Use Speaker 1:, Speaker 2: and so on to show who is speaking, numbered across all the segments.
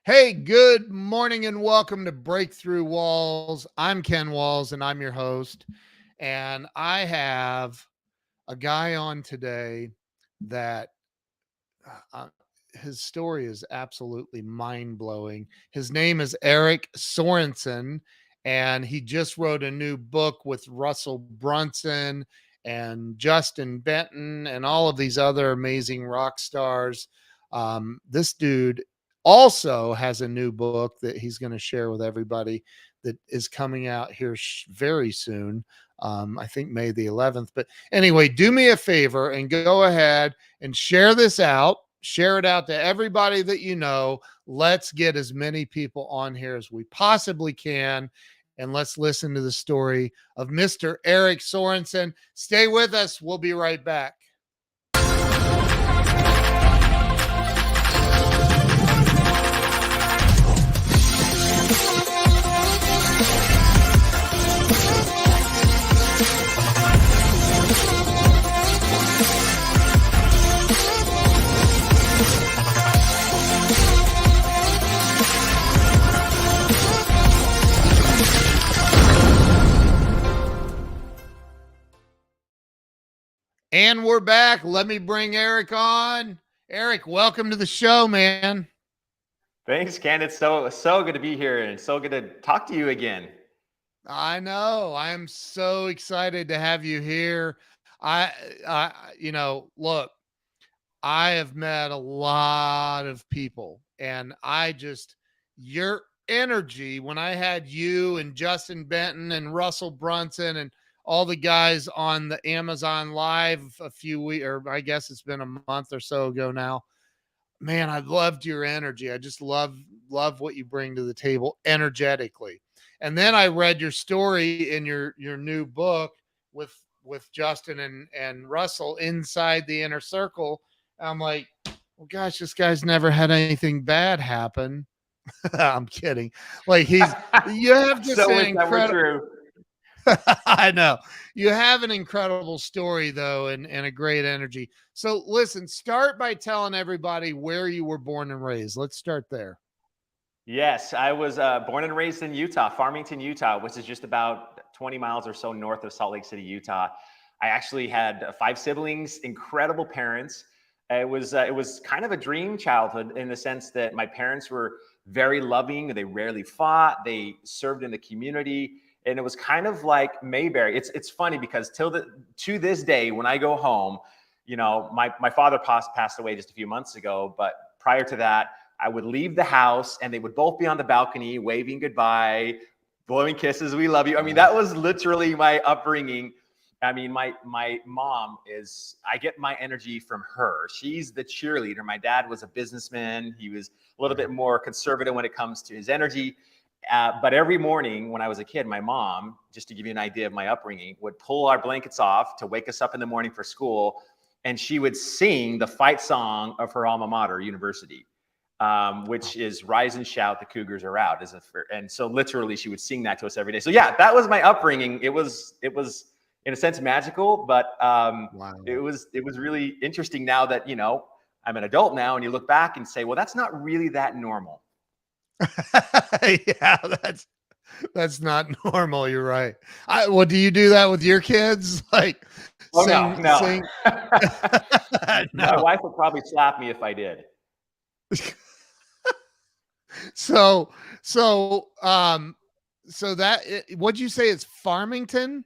Speaker 1: Hey, good morning and welcome to Breakthrough Walls. I'm Ken Walls and I'm your host. And I have a guy on today that uh, his story is absolutely mind blowing. His name is Erik Sorenson, and he just wrote a new book with Russell Brunson and Justin Benton and all of these other amazing rock stars. This dude also has a new book that he's going to share with everybody that is coming out here very soon. I think May the 11th. But anyway, do me a favor and go ahead and share this out. Share it out to everybody that you know. Let's get as many people on here as we possibly can. And let's listen to the story of Mr. Erik Sorenson. Stay with us. We'll be right back. And we're back. Let me bring Erik on. Erik, welcome to the show, man.
Speaker 2: Thanks, Ken. It's so good to be here and so good to talk to you again.
Speaker 1: I know. I am so excited to have you here. Look, I have met a lot of people, and your energy when I had you and Justin Benton and Russell Brunson and all the guys on the Amazon Live a few weeks, or I guess it's been a month or so ago now. Man, I loved your energy. I just love what you bring to the table energetically. And then I read your story in your new book with Justin and Russell, Inside the Inner Circle. I'm like, well, gosh, this guy's never had anything bad happen. I'm kidding. Like you have just
Speaker 2: So
Speaker 1: an
Speaker 2: wish that were
Speaker 1: incredible.
Speaker 2: true.
Speaker 1: I know you have an incredible story though, and a great energy. So listen, start by telling everybody where you were born and raised. Let's start there.
Speaker 2: Yes, I was born and raised in Utah, Farmington, Utah, which is just about 20 miles or so north of Salt Lake City, Utah. I actually had five siblings, incredible parents. It was kind of a dream childhood in the sense that my parents were very loving. They rarely fought. They served in the community, and it was kind of like Mayberry. It's funny because to this day, when I go home, my father passed away just a few months ago, but prior to that, I would leave the house and they would both be on the balcony waving goodbye, blowing kisses. We love you. I mean, that was literally my upbringing. I mean, my mom I get my energy from her. She's the cheerleader. My dad was a businessman. He was a little bit more conservative when it comes to his energy. But every morning when I was a kid, my mom, just to give you an idea of my upbringing, would pull our blankets off to wake us up in the morning for school. And she would sing the fight song of her alma mater, University. Which is Rise and Shout, the Cougars are out. And so literally she would sing that to us every day. So yeah, that was my upbringing. It was in a sense magical, but
Speaker 1: Wow.
Speaker 2: it was really interesting now that, I'm an adult now and you look back and say, well, that's not really that normal.
Speaker 1: Yeah, that's not normal. You're right. Well, do you do that with your kids? Like
Speaker 2: No.
Speaker 1: sing?
Speaker 2: My
Speaker 1: No.
Speaker 2: wife would probably slap me if I did.
Speaker 1: So, what'd you say? It's Farmington?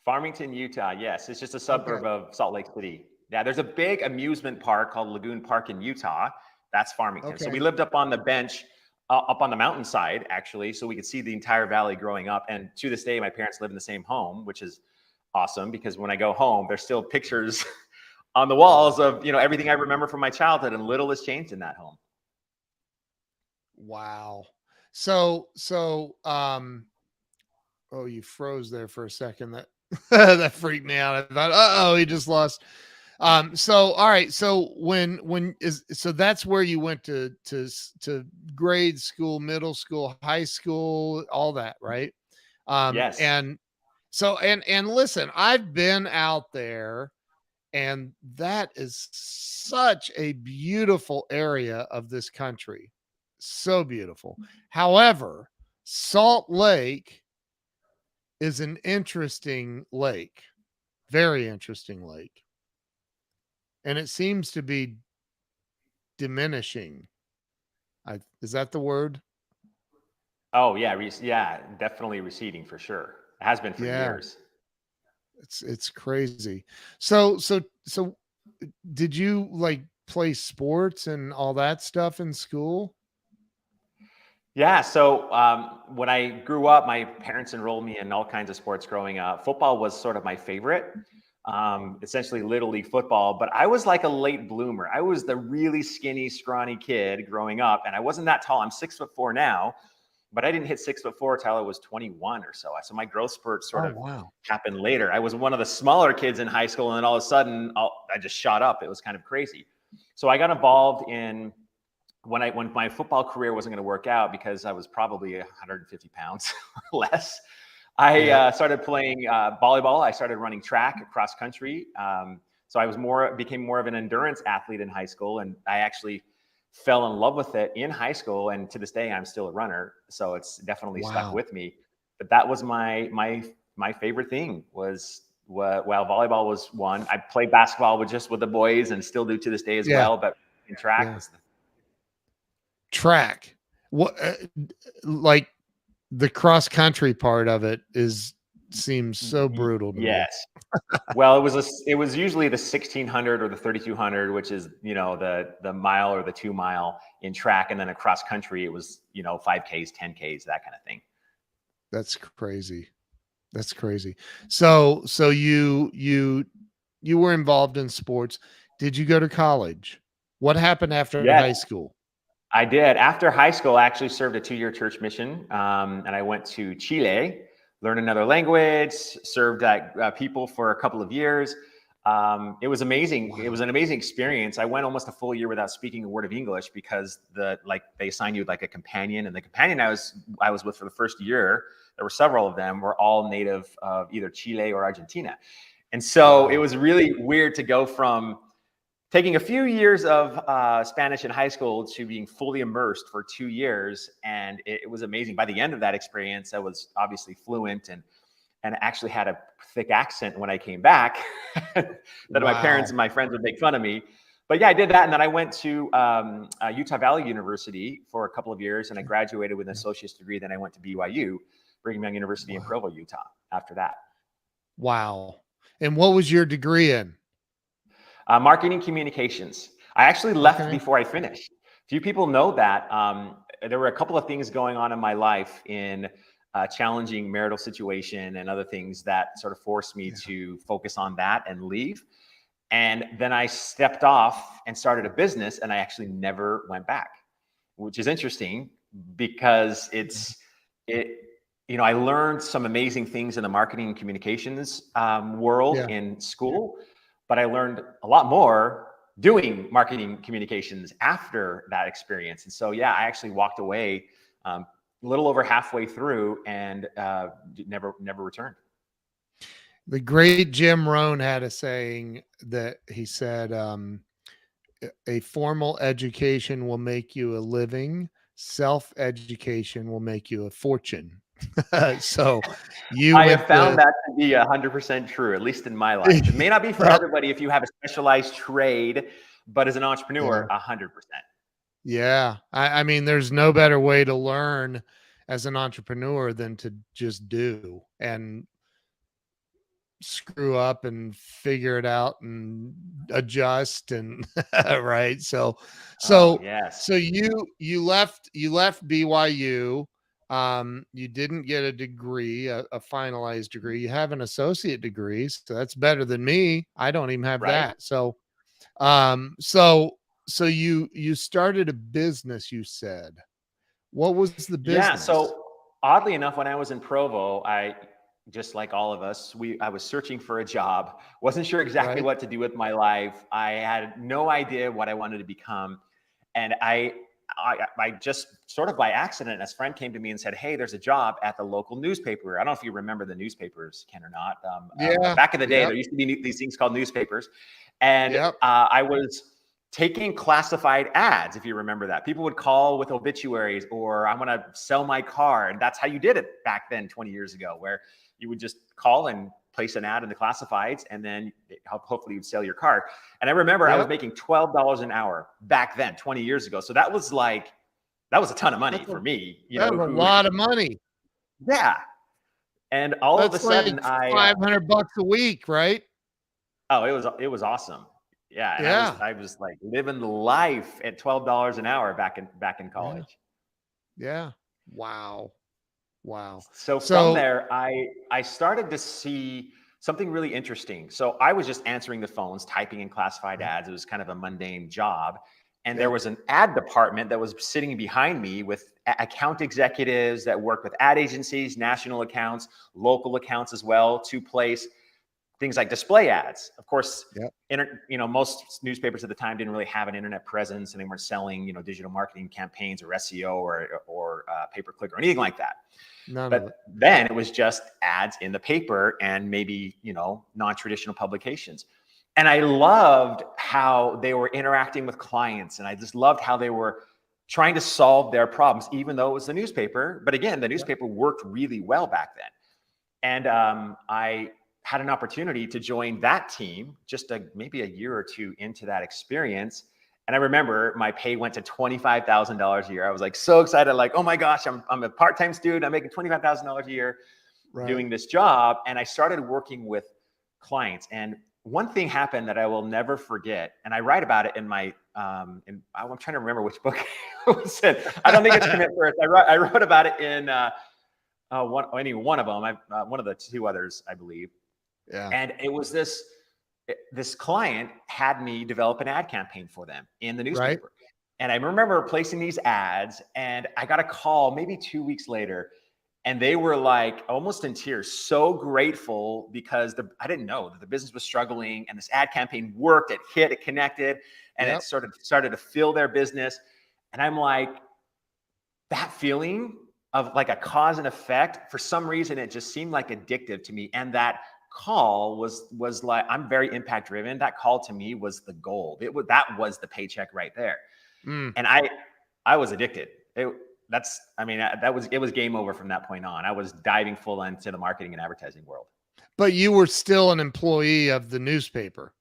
Speaker 2: Farmington, Utah. Yes, it's just a suburb of Salt Lake City. Yeah, there's a big amusement park called Lagoon Park in Utah. That's Farmington.
Speaker 1: Okay.
Speaker 2: So we lived up on the bench, up on the mountainside, actually, so we could see the entire valley growing up. And to this day, my parents live in the same home, which is awesome because when I go home, there's still pictures on the walls of everything I remember from my childhood, and little has changed in that home.
Speaker 1: Wow. Oh, you froze there for a second. That that freaked me out. I thought, he just lost. All right. So that's where you went to grade school, middle school, high school, all that, right?
Speaker 2: Yes.
Speaker 1: And listen, I've been out there, and that is such a beautiful area of this country. So beautiful. However, Salt Lake is an interesting lake, very interesting lake. And it seems to be diminishing. Is that the word?
Speaker 2: Oh yeah, yeah, definitely receding for sure. It has been for
Speaker 1: Yeah,
Speaker 2: years.
Speaker 1: it's crazy. So did you like play sports and all that stuff in school?
Speaker 2: Yeah, so when I grew up, my parents enrolled me in all kinds of sports growing up. Football was sort of my favorite, essentially Little League football, but I was like a late bloomer. I was the really skinny, scrawny kid growing up, and I wasn't that tall. I'm 6'4" now, but I didn't hit 6'4" till I was 21 or so. So my growth spurt sort
Speaker 1: Oh
Speaker 2: of
Speaker 1: wow.
Speaker 2: happened later. I was one of the smaller kids in high school, and then all of a sudden, I just shot up. It was kind of crazy. So I got involved in when my football career wasn't going to work out because I was probably 150 pounds or less. I
Speaker 1: Yeah.
Speaker 2: started playing volleyball. I started running track, cross country. So I became more of an endurance athlete in high school, and I actually fell in love with it in high school. And to this day, I'm still a runner, so it's definitely stuck
Speaker 1: Wow.
Speaker 2: with me. But that was my favorite thing was while volleyball was one. I played basketball with the boys and still do to this day as
Speaker 1: Yeah.
Speaker 2: well. But in track
Speaker 1: Yeah.
Speaker 2: was
Speaker 1: Track. What like the cross country part of it is seems so brutal to me.
Speaker 2: yes. Well, it was usually the 1600 or the 3200, which is the mile or the 2 mile in track, and then across country it was 5Ks, 10Ks, that kind of thing.
Speaker 1: That's crazy. That's crazy. So you were involved in sports. Did you go to college? What happened after
Speaker 2: Yes,
Speaker 1: high school?
Speaker 2: I did. After high school, I actually served a 2-year church mission, and I went to Chile, learned another language, served people for a couple of years. It was amazing. It
Speaker 1: Wow.
Speaker 2: was an amazing experience. I went almost a full year without speaking a word of English because they assigned you like a companion, and the companion I was with for the first year, there were several of them, were all native of either Chile or Argentina, and so it
Speaker 1: Wow.
Speaker 2: was really weird to go from taking a few years of Spanish in high school to being fully immersed for 2 years. And it was amazing. By the end of that experience, I was obviously fluent and actually had a thick accent when I came back that my parents
Speaker 1: Wow.
Speaker 2: and my friends would make fun of me. But yeah, I did that. And then I went to Utah Valley University for a couple of years, and I
Speaker 1: Okay.
Speaker 2: graduated with an
Speaker 1: Yeah.
Speaker 2: associate's degree. Then I went to BYU, Brigham Young University in
Speaker 1: Wow.
Speaker 2: Provo, Utah, after that.
Speaker 1: Wow. And what was your degree in?
Speaker 2: Marketing communications. I actually left
Speaker 1: Okay.
Speaker 2: before I finished. Few people know that. There were a couple of things going on in my life in challenging marital situation and other things that sort of forced me
Speaker 1: Yeah.
Speaker 2: to focus on that and leave. And then I stepped off and started a business, and I actually never went back, which is interesting because
Speaker 1: Yeah.
Speaker 2: it. I learned some amazing things in the marketing and communications world
Speaker 1: Yeah.
Speaker 2: in school, but I learned a lot more doing marketing communications after that experience. And so, yeah, I actually walked away a little over halfway through and never returned.
Speaker 1: The great Jim Rohn had a saying that he said, a formal education will make you a living, self education will make you a fortune. So you
Speaker 2: I have
Speaker 1: went
Speaker 2: found
Speaker 1: the,
Speaker 2: that to be 100% true, at least in my life. It may not be for
Speaker 1: well,
Speaker 2: everybody if you have a specialized trade, but as an
Speaker 1: yeah.
Speaker 2: entrepreneur, 100%.
Speaker 1: Yeah. I mean, there's no better way to learn as an entrepreneur than to just do and screw up and figure it out and adjust and right. So
Speaker 2: Oh,
Speaker 1: so
Speaker 2: yes.
Speaker 1: so you left BYU. You didn't get a degree, a finalized degree. You have an associate degree, so that's better than me. I don't even have
Speaker 2: Right?
Speaker 1: that. So you started a business, you said. What was the
Speaker 2: Yeah.
Speaker 1: business?
Speaker 2: So oddly enough, when I was in Provo, just like all of us, I was searching for a job, wasn't sure exactly
Speaker 1: Right?
Speaker 2: what to do with my life. I had no idea what I wanted to become. And I just sort of by accident, a friend came to me and said, "Hey, there's a job at the local newspaper." I don't know if you remember the newspapers, Ken, or not. But
Speaker 1: Yeah.
Speaker 2: back in the day,
Speaker 1: Yep.
Speaker 2: there used to be these things called newspapers. And
Speaker 1: Yep.
Speaker 2: I was taking classified ads, if you remember that. People would call with obituaries, or I want to sell my car. And that's how you did it back then 20 years ago, where you would just call and place an ad in the classifieds, and then hopefully you'd sell your car. And I remember I was making $12 an hour back then, 20 years ago. So that was a ton of money for me.
Speaker 1: That was a lot of money.
Speaker 2: Yeah. And all of a sudden
Speaker 1: like $500 a week, right?
Speaker 2: Oh, it was awesome. Yeah. And I was like living the life at $12 an hour back in college.
Speaker 1: Yeah. Wow.
Speaker 2: So from there, I started to see something really interesting. So I was just answering the phones, typing in classified ads. It was kind of a mundane job. And there was an ad department that was sitting behind me with account executives that work with ad agencies, national accounts, local accounts as well, to place things like display ads. Of course, most newspapers at the time didn't really have an internet presence, and they weren't selling, digital marketing campaigns or SEO or pay-per-click or anything like that. But then it was just ads in the paper and maybe, non-traditional publications. And I loved how they were interacting with clients. And I just loved how they were trying to solve their problems, even though it was the newspaper. But again, the newspaper worked really well back then. And I had an opportunity to join that team just maybe a year or two into that experience. And I remember my pay went to $25,000 a year. I was like so excited, like, oh my gosh, I'm a part-time student. I'm making $25,000 a year doing this job. And I started working with clients. And one thing happened that I will never forget, and I write about it in my, I'm trying to remember which book it was in. I don't think it's Commit First. I wrote about it in one of them, one of the two others, I believe. Yeah. And it was this client had me develop an ad campaign for them in the newspaper. Right. And I remember placing these ads, and I got a call maybe 2 weeks later, and they were like almost in tears, so grateful because I didn't know that the business was struggling, and this ad campaign worked, it hit, it connected, and it started to fill their business. And I'm like, that feeling of like a cause and effect, for some reason, it just seemed like addictive to me. And that call was like, I'm very impact driven. That call to me was the gold. That was the paycheck right there. And I was addicted. It was game over from that point on. I was diving full into the marketing and advertising world.
Speaker 1: But you were still an employee of the newspaper.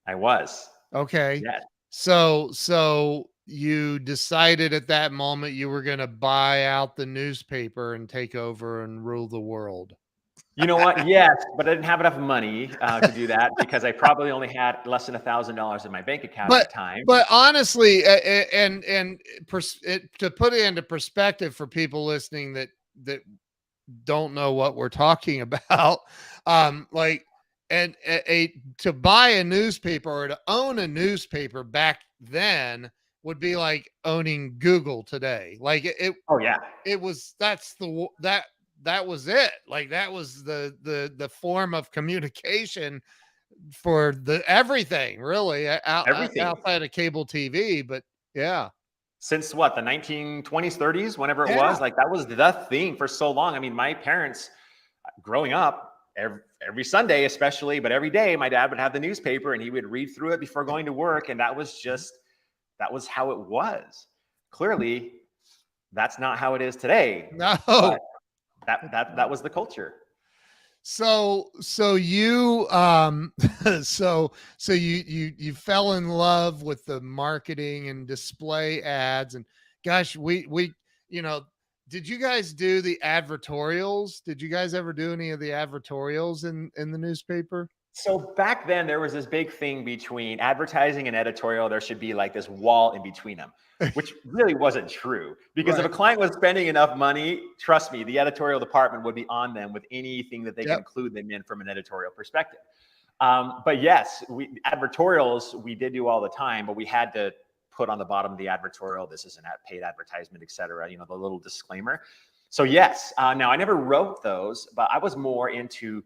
Speaker 2: I was.
Speaker 1: Okay. Yeah. So you decided at that moment you were going to buy out the newspaper and take over and rule the world.
Speaker 2: You know what? Yes, but I didn't have enough money to do that, because I probably only had less than $1,000 in my bank account at the time.
Speaker 1: But honestly, to put it into perspective for people listening that don't know what we're talking about, to buy a newspaper or to own a newspaper back then would be like owning Google today. Like that was it. Like that was the form of communication for everything really outside of cable TV. But yeah,
Speaker 2: since what, the 1920s, 30s, whenever it was, like that was the thing for so long. I mean, my parents growing up, every Sunday especially, but every day, my dad would have the newspaper and he would read through it before going to work. And that was how it was. Clearly, that's not how it is today.
Speaker 1: No.
Speaker 2: But that was the culture.
Speaker 1: So you you fell in love with the marketing and display ads, and gosh, we did you guys do the advertorials? Did you guys ever do any of the advertorials in the newspaper?
Speaker 2: So back then there was this big thing between advertising and editorial. There should be like this wall in between them, which really wasn't true, because if a client was spending enough money, trust me, the editorial department would be on them with anything that they can include them in from an editorial perspective. But yes, advertorials, we did do all the time, but we had to put on the bottom of the advertorial, this is a paid advertisement, et cetera, the little disclaimer. So yes, now I never wrote those, but I was more into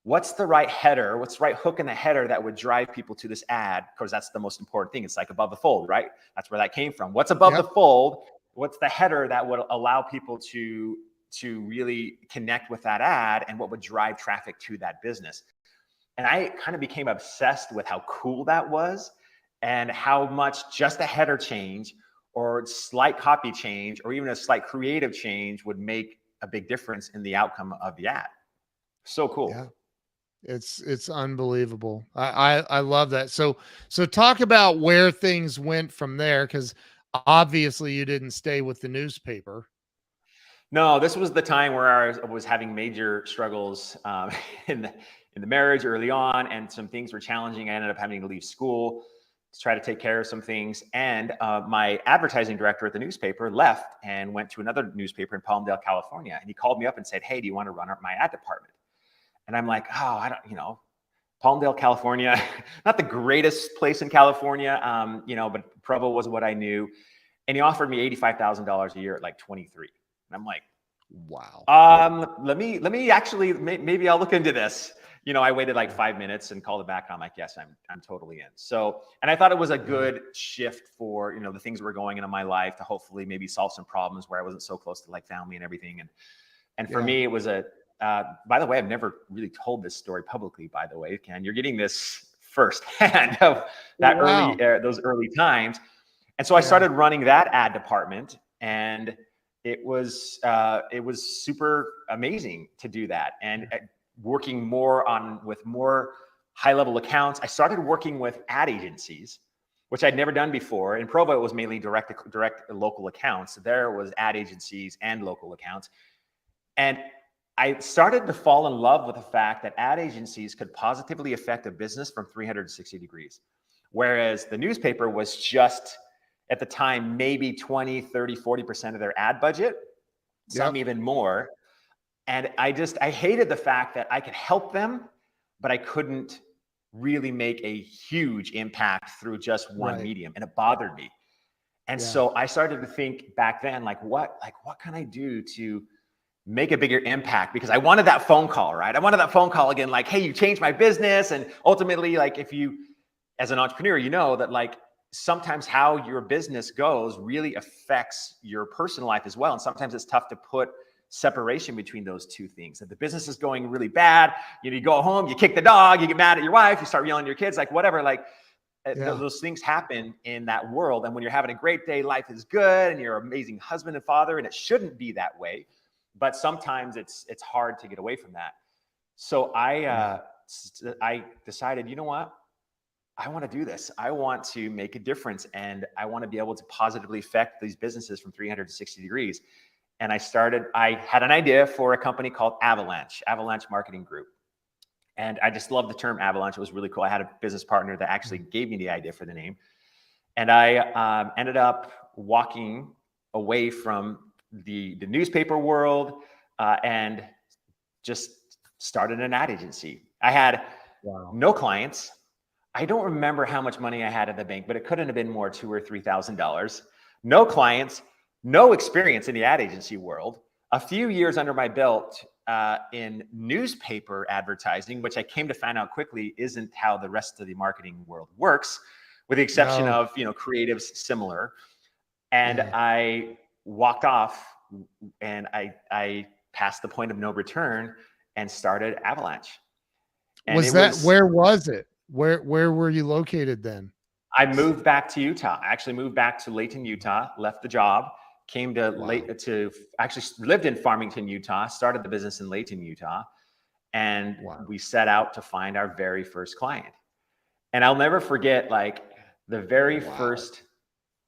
Speaker 2: what's the right header, what's the right hook in the header that would drive people to this ad? Because that's the most important thing. It's like above the fold, right? That's where that came from. What's above the fold? What's the header that would allow people to really connect with that ad, and what would drive traffic to that business? And I kind of became obsessed with how cool that was. and how much just a header change or slight copy change or even a slight creative change would make a big difference in the outcome of the ad. So
Speaker 1: Yeah.
Speaker 2: cool.
Speaker 1: It's unbelievable. I love that. So talk about where things went from there, because obviously you didn't stay with the newspaper.
Speaker 2: No, this was the time where I was having major struggles in the marriage early on, and some things were challenging. I ended up having to leave school to try to take care of some things. And my advertising director at the newspaper left and went to another newspaper in Palmdale, California. And he called me up and said, "Hey, do you want to run my ad department?" And I'm like, "Oh, I don't, Palmdale, California, not the greatest place in California, but Provo was what I knew." And he offered me $85,000 a year at like 23. And I'm like,
Speaker 1: Wow.
Speaker 2: let me actually, maybe I'll look into this. I waited like 5 minutes and called it back. And I'm like, yes, I'm totally in. So, and I thought it was a good shift for, the things that were going into my life to hopefully maybe solve some problems where I wasn't so close to like family and everything. And for me, it was by the way, I've never really told this story publicly, by the way, Ken, you're getting this firsthand of that
Speaker 1: Wow.
Speaker 2: those early times. And so I started running that ad department, and it was super amazing to do that. And working with more high level accounts, I started working with ad agencies, which I'd never done before. In Provo, it was mainly direct local accounts. There was ad agencies and local accounts. And I started to fall in love with the fact that ad agencies could positively affect a business from 360 degrees. Whereas the newspaper was just, at the time, maybe 20, 30, 40% of their ad budget, some even more. And I hated the fact that I could help them, but I couldn't really make a huge impact through just one medium. And it bothered me. And so I started to think back then, what can I do to make a bigger impact? Because I wanted that phone call, right? I wanted that phone call again, like, hey, you changed my business. And ultimately, like, if you, as an entrepreneur, that like sometimes how your business goes really affects your personal life as well. And sometimes it's tough to put separation between those two things. If the business is going really bad, you go home, you kick the dog, you get mad at your wife, you start yelling at your kids, like whatever, like those things happen in that world. And when you're having a great day, life is good, and you're an amazing husband and father, and it shouldn't be that way. But sometimes it's hard to get away from that. So I decided, you know what? I want to do this. I want to make a difference, and I want to be able to positively affect these businesses from 360 degrees. And I had an idea for a company called Avalanche Marketing Group. And I just love the term Avalanche. It was really cool. I had a business partner that actually gave me the idea for the name. And I ended up walking away from the newspaper world and just started an ad agency. I had no clients. I don't remember how much money I had at the bank, but it couldn't have been more $2,000 or $3,000. No clients, no experience in the ad agency world. A few years under my belt in newspaper advertising, which I came to find out quickly isn't how the rest of the marketing world works, with the exception of creatives similar. And I walked off, and I passed the point of no return and started Avalanche. And
Speaker 1: where was it? Where were you located then?
Speaker 2: I moved back to Utah. I actually moved back to Layton, Utah, left the job, came to actually lived in Farmington, Utah, started the business in Layton, Utah. And we set out to find our very first client. And I'll never forget, like, the very first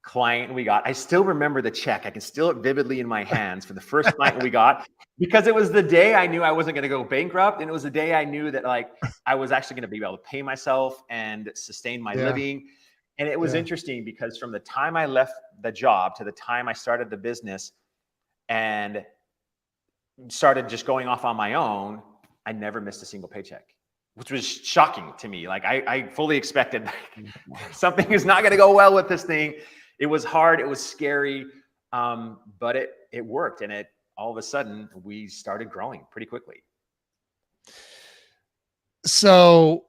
Speaker 2: client we got. I still remember the check. I can still vividly in my hands for the first client we got, because it was the day I knew I wasn't going to go bankrupt. And it was the day I knew that, like, I was actually going to be able to pay myself and sustain my living. And it was interesting because from the time I left the job to the time I started the business and started just going off on my own, I never missed a single paycheck, which was shocking to me. Like, I fully expected something is not going to go well with this thing. It was hard. It was scary. But it worked. And all of a sudden we started growing pretty quickly.
Speaker 1: So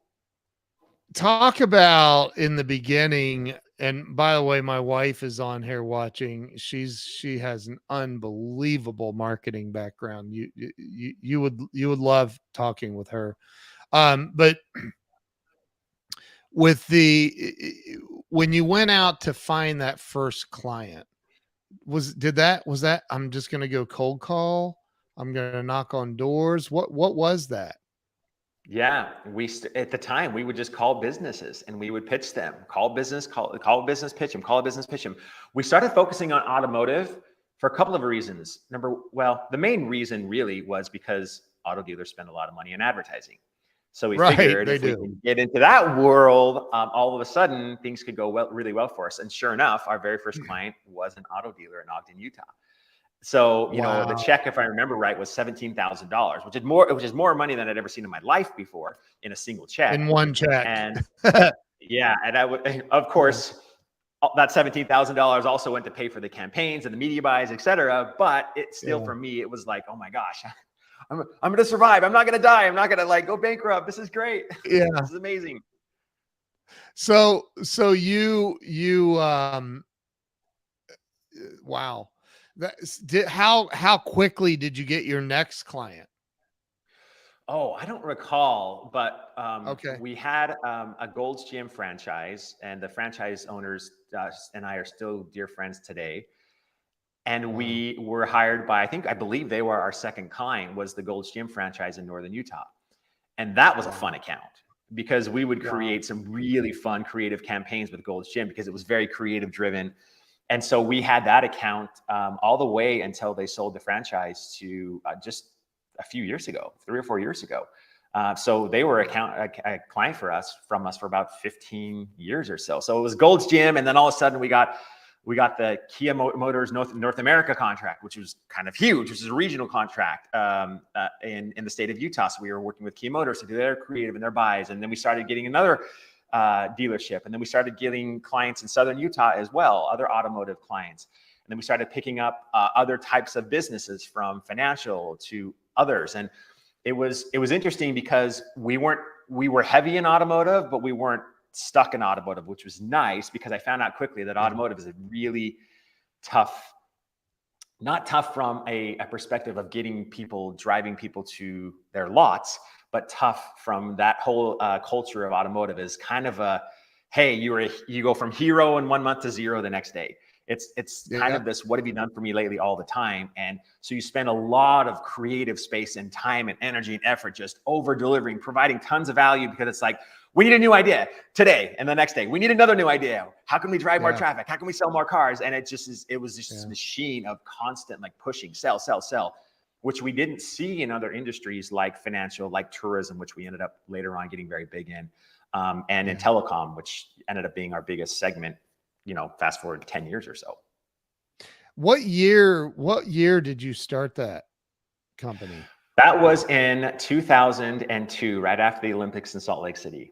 Speaker 1: talk about in the beginning, and by the way, my wife is on here watching. She has an unbelievable marketing background. You would love talking with her. But with the when you went out to find that first client, was that I'm just going to go cold call, I'm going to knock on doors, what was that?
Speaker 2: Yeah, at the time we would just call businesses and we would pitch them. Call business, pitch them. Call a business, pitch them. We started focusing on automotive for a couple of reasons. The main reason really was because auto dealers spend a lot of money in advertising. So we
Speaker 1: Right,
Speaker 2: figured
Speaker 1: they
Speaker 2: if we
Speaker 1: do.
Speaker 2: can get into that world, all of a sudden things could go really well for us. And sure enough, our very first client was an auto dealer in Ogden, Utah. So, the
Speaker 1: Wow.
Speaker 2: check, if I remember right, was $17,000, which is more money than I'd ever seen in my life before in a single check.
Speaker 1: In one check.
Speaker 2: And yeah, and I would, of course, that $17,000 also went to pay for the campaigns and the media buys, et cetera. But it still, for me, it was like, oh my gosh, I'm going to survive. I'm not going to die. I'm not going to go bankrupt. This is great.
Speaker 1: Yeah.
Speaker 2: This is amazing.
Speaker 1: So you wow. How quickly did you get your next client?
Speaker 2: Oh, I don't recall, but
Speaker 1: Okay.
Speaker 2: we had a Gold's Gym franchise, and the franchise owners and I are still dear friends today. And
Speaker 1: Wow.
Speaker 2: we were hired by, I believe they were our second client, was the Gold's Gym franchise in Northern Utah. And that was a fun account because we would create some really fun creative campaigns with Gold's Gym because it was very creative driven. And so we had that account all the way until they sold the franchise to just a few years ago, 3 or 4 years ago. So they were a client from us for about 15 years or so. So it was Gold's Gym. And then all of a sudden we got the Kia Motors North America contract, which was kind of huge, which is a regional contract in the state of Utah. So we were working with Kia Motors to do their creative and their buys. And then we started getting another dealership. And then we started getting clients in Southern Utah as well, other automotive clients. And then we started picking up other types of businesses from financial to others. And it was interesting because we were heavy in automotive, but we weren't stuck in automotive, which was nice because I found out quickly that automotive is a really tough, not tough from a perspective of driving people to their lots, but tough from that whole culture of automotive is kind of hey, you go from hero in 1 month to zero the next day. It's kind of this, what have you done for me lately all the time? And so you spend a lot of creative space and time and energy and effort just over delivering, providing tons of value because it's like, we need a new idea today. And the next day, we need another new idea. How can we drive more traffic? How can we sell more cars? And it was just this machine of constant pushing, sell, which we didn't see in other industries like financial, like tourism, which we ended up later on getting very big in, and in telecom, which ended up being our biggest segment, fast forward 10 years or so.
Speaker 1: What year did you start that company?
Speaker 2: That was in 2002, right after the Olympics in Salt Lake City.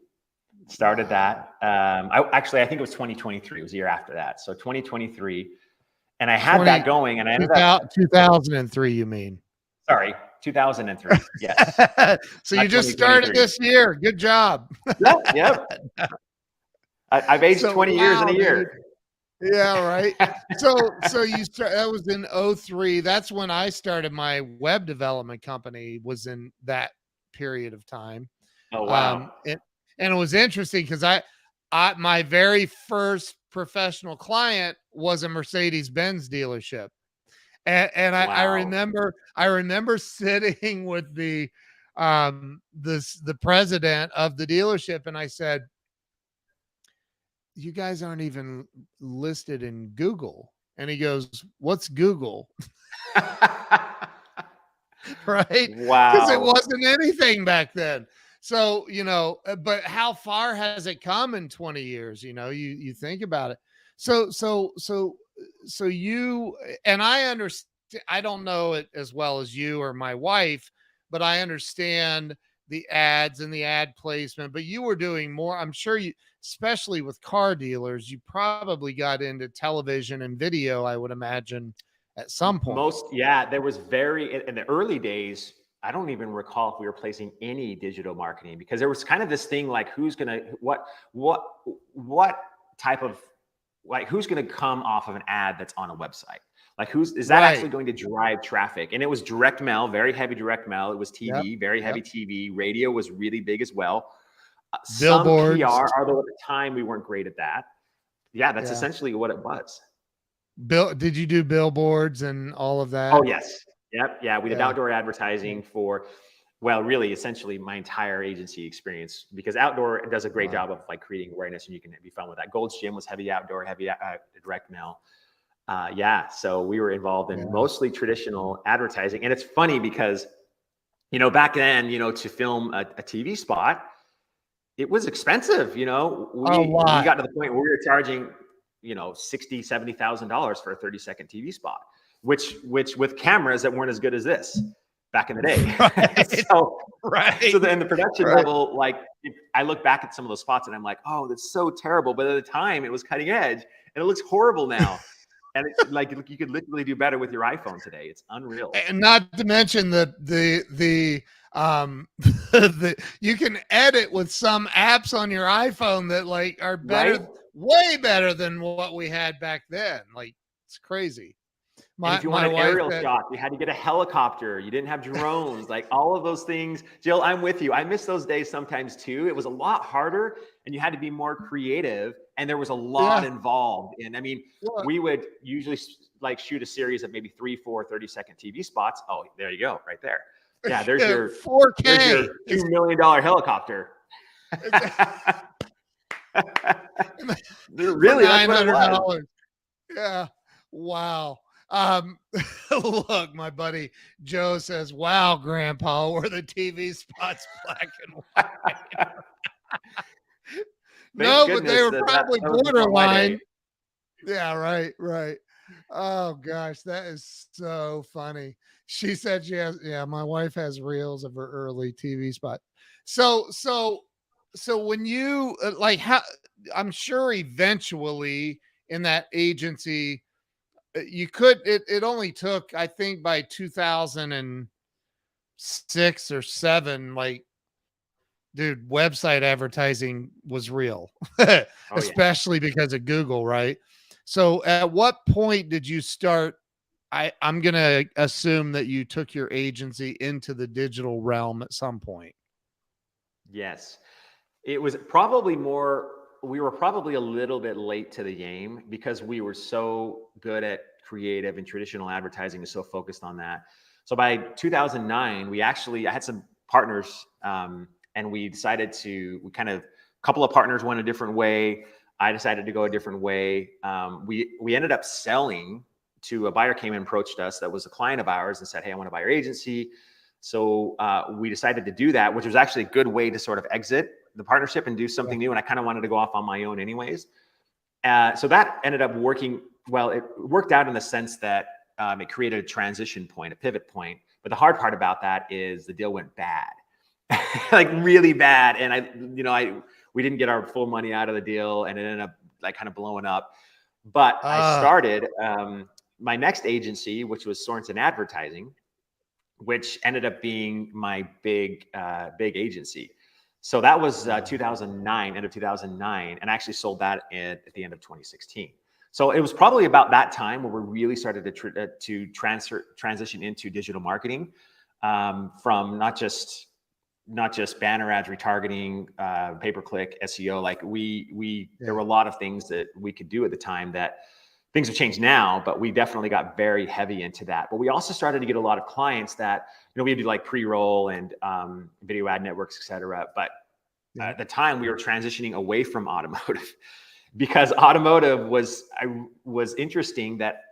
Speaker 2: Started that. I think it was 2023. It was a year after that. So 2023. And I had that going and I ended up
Speaker 1: 2003, you mean?
Speaker 2: Sorry, 2003. Yes.
Speaker 1: So you just started this year. Good job.
Speaker 2: Yep. I've aged 20 years in a year.
Speaker 1: Dude. Yeah, right. So that was in 2003. That's when I started my web development company, was in that period of time.
Speaker 2: Oh, wow.
Speaker 1: And it was interesting because I my very first professional client was a Mercedes-Benz dealership. And I remember sitting with the president of the dealership, and I said, you guys aren't even listed in Google. And he goes, what's Google? Right?
Speaker 2: Wow.
Speaker 1: Because it wasn't anything back then. So, but how far has it come in 20 years? You think about it. So you, and I understand, I don't know it as well as you or my wife, but I understand the ads and the ad placement, but you were doing more. I'm sure you, especially with car dealers, you probably got into television and video, I would imagine, at some point.
Speaker 2: There was in the early days, I don't even recall if we were placing any digital marketing because there was kind of this thing like who's going to, what type of, who's going to come off of an ad that's on a website? Like is that actually going to drive traffic? And it was direct mail, very heavy direct mail. It was TV, very heavy TV. Radio was really big as well. Some
Speaker 1: Billboards.
Speaker 2: PR, although at the time we weren't great at that. Yeah, that's essentially what it was.
Speaker 1: Did you do billboards and all of that?
Speaker 2: Oh, yes. Yep. Yeah. We did outdoor advertising for, well, really, essentially my entire agency experience, because outdoor does a great job of like creating awareness, and you can be fun with that. Gold's Gym was heavy outdoor, heavy direct mail. So we were involved in mostly traditional advertising. And it's funny because, back then, to film a TV spot, it was expensive. We got to the point where we were charging, $60,000, $70,000 for a 30-second TV spot, which with cameras that weren't as good as this back in the day. So then the production level, like I look back at some of those spots and I'm like, oh, that's so terrible. But at the time it was cutting edge, and it looks horrible now. And it's like you could literally do better with your iPhone today. It's unreal.
Speaker 1: And not to mention the you can edit with some apps on your iPhone that like are better, way better than what we had back then. Like, it's crazy.
Speaker 2: And if you want an aerial shot, you had to get a helicopter. You didn't have drones, like all of those things. Jill, I'm with you. I miss those days sometimes too. It was a lot harder, and you had to be more creative, and there was a lot involved. And I mean, we would usually like shoot a series of maybe 3, 4, 30-second TV spots. Oh, there you go, right there. Yeah, there's your
Speaker 1: 4K,
Speaker 2: there's your $2 million helicopter. Really,
Speaker 1: $900. Yeah, wow. Look, my buddy Joe says, wow, Grandpa, were the TV spots black and white? No, but they were probably borderline. Yeah, right. Oh gosh, that is so funny. She said she has, my wife has reels of her early TV spot. So when you like, how, I'm sure eventually in that agency, you could, it only took, I think by 2006 or 7, like, dude, website advertising was real, especially because of Google, right? So at what point did you start? I'm going to assume that you took your agency into the digital realm at some point.
Speaker 2: Yes. It was probably we were probably a little bit late to the game because we were so good at creative and traditional advertising and so focused on that. So by 2009, I had some partners, and we decided a couple of partners went a different way. I decided to go a different way. We ended up selling to a buyer, came and approached us that was a client of ours and said, hey, I want to buy your agency. So we decided to do that, which was actually a good way to sort of exit the partnership and do something new. And I kind of wanted to go off on my own anyways. So that ended up working well. It worked out in the sense that it created a transition point, a pivot point. But the hard part about that is the deal went bad, like really bad. And we didn't get our full money out of the deal, and it ended up like kind of blowing up. But I started my next agency, which was Sorenson Advertising, which ended up being my big agency. So that was 2009, end of 2009, and I actually sold that at the end of 2016. So it was probably about that time where we really started to transition into digital marketing, from not just banner ads, retargeting, pay-per-click, SEO. Like there were a lot of things that we could do at the time that things have changed now, but we definitely got very heavy into that. But we also started to get a lot of clients that, we do like pre-roll and video ad networks, et cetera. But at the time we were transitioning away from automotive because automotive was interesting that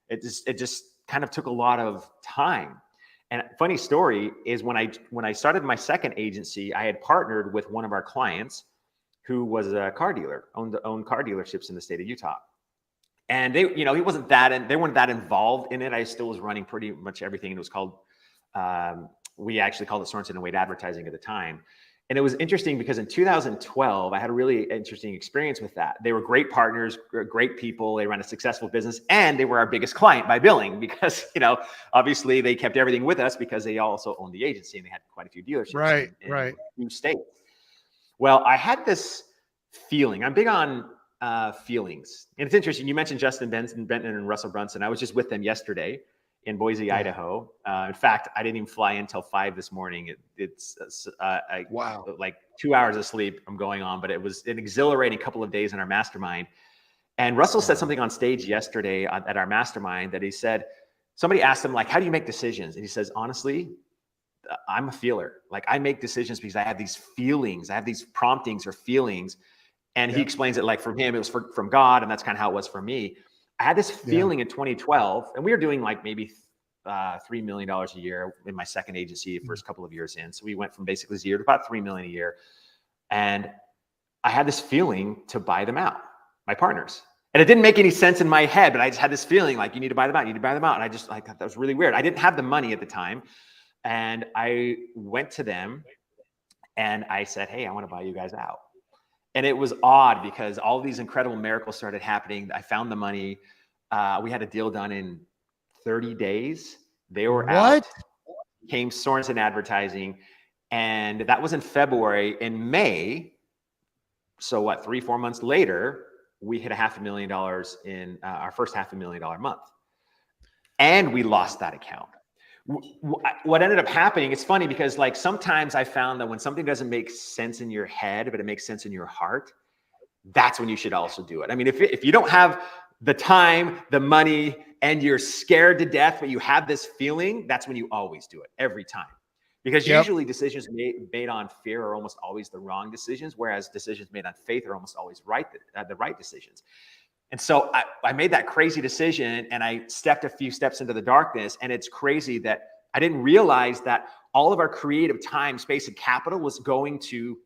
Speaker 2: it just kind of took a lot of time. And funny story is when I started my second agency, I had partnered with one of our clients who was a car dealer, owned car dealerships in the state of Utah. And they weren't that involved in it. I still was running pretty much everything. It was called, we actually called it Sorenson and Wade Advertising at the time. And it was interesting because in 2012, I had a really interesting experience with that. They were great partners, great people. They ran a successful business, and they were our biggest client by billing because, obviously they kept everything with us because they also owned the agency and they had quite a few dealerships in a few states. Well, I had this feeling. I'm big on feelings. And it's interesting. You mentioned Justin Benton and Russell Brunson. I was just with them yesterday in Boise,
Speaker 1: Yeah.
Speaker 2: Idaho. In fact, I didn't even fly in until 5 this morning. It's
Speaker 1: Wow.
Speaker 2: like 2 hours of sleep I'm going on, but it was an exhilarating couple of days in our mastermind. And Russell said
Speaker 1: Wow.
Speaker 2: something on stage yesterday at our mastermind that he said, somebody asked him, like, how do you make decisions? And he says, honestly, I'm a feeler. Like, I make decisions because I have these feelings. I have these promptings or feelings. And he
Speaker 1: Yep.
Speaker 2: explains it like from him, it was from God. And that's kind of how it was for me. I had this
Speaker 1: Yeah.
Speaker 2: feeling in 2012, and we were doing like maybe $3 million a year in my second agency, first couple of years in. So we went from basically 0 to about $3 million a year. And I had this feeling to buy them out, my partners. And it didn't make any sense in my head, but I just had this feeling like, you need to buy them out, you need to buy them out. And I just like, that was really weird. I didn't have the money at the time. And I went to them and I said, hey, I want to buy you guys out. And it was odd because all these incredible miracles started happening. I found the money. We had a deal done in 30 days. They were out. Came Sorenson Advertising. And that was in February. In May, so what, 3-4 months later, we hit $500,000 in our first $500,000 month. And we lost that account. What ended up happening, it's funny because like sometimes I found that when something doesn't make sense in your head, but it makes sense in your heart, that's when you should also do it. I mean, if you don't have the time, the money, and you're scared to death, but you have this feeling, that's when you always do it, every time. Because usually decisions made on fear are almost always the wrong decisions, whereas decisions made on faith are almost always the right decisions. And so I made that crazy decision and I stepped a few steps into the darkness. And it's crazy that I didn't realize that all of our creative time, space, and capital was going to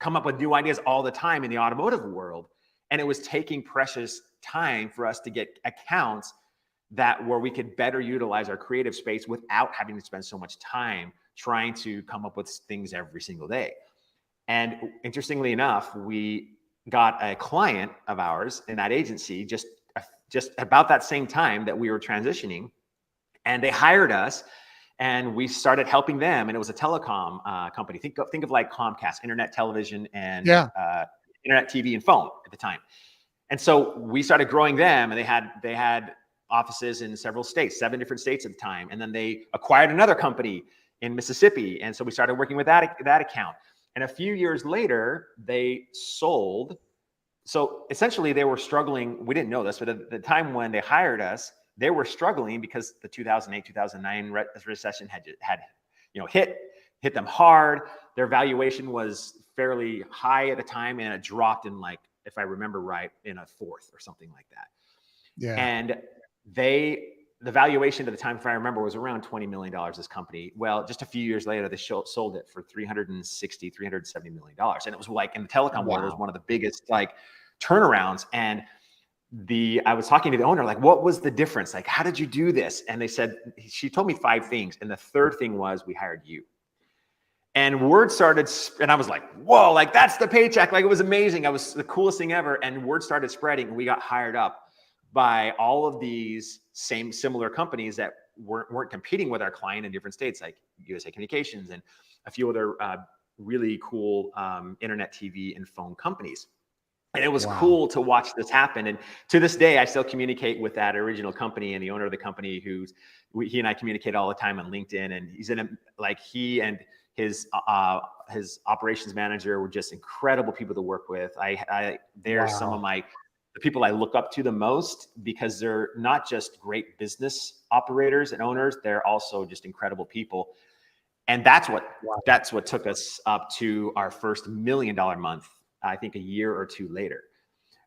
Speaker 2: come up with new ideas all the time in the automotive world. And it was taking precious time for us to get accounts where we could better utilize our creative space without having to spend so much time trying to come up with things every single day. And interestingly enough, we got a client of ours in that agency just about that same time that we were transitioning, and they hired us and we started helping them. And it was a telecom company. Think of like Comcast, internet television and internet TV and phone at the time. And so we started growing them, and they had offices in several states, 7 different states at the time. And then they acquired another company in Mississippi. And so we started working with that account. And a few years later, they sold. So essentially they were struggling. We didn't know this, but at the time when they hired us, they were struggling because the 2008, 2009 recession had hit them hard. Their valuation was fairly high at the time, and it dropped in, like, if I remember right, in a fourth or something like that.
Speaker 1: Yeah.
Speaker 2: And the valuation at the time, if I remember, was around $20 million, this company. Well, just a few years later, they sold it for $370 million. And it was like, in the telecom world, it was one of the biggest like turnarounds. And I was talking to the owner, like, what was the difference? Like, how did you do this? And she told me 5 things. And the third thing was, we hired you. And word started, and I was like, whoa, like, that's the paycheck. Like, it was amazing. It was the coolest thing ever. And word started spreading, and we got hired up by all of these similar companies that weren't competing with our client in different states, like USA Communications and a few other really cool internet TV and phone companies. And it was cool to watch this happen. And to this day, I still communicate with that original company and the owner of the company, he and I communicate all the time on LinkedIn. And he and his operations manager were just incredible people to work with. They're some of the people I look up to the most, because they're not just great business operators and owners, they're also just incredible people. And that's what took us up to our first $1 million month, I think a year or 2 later,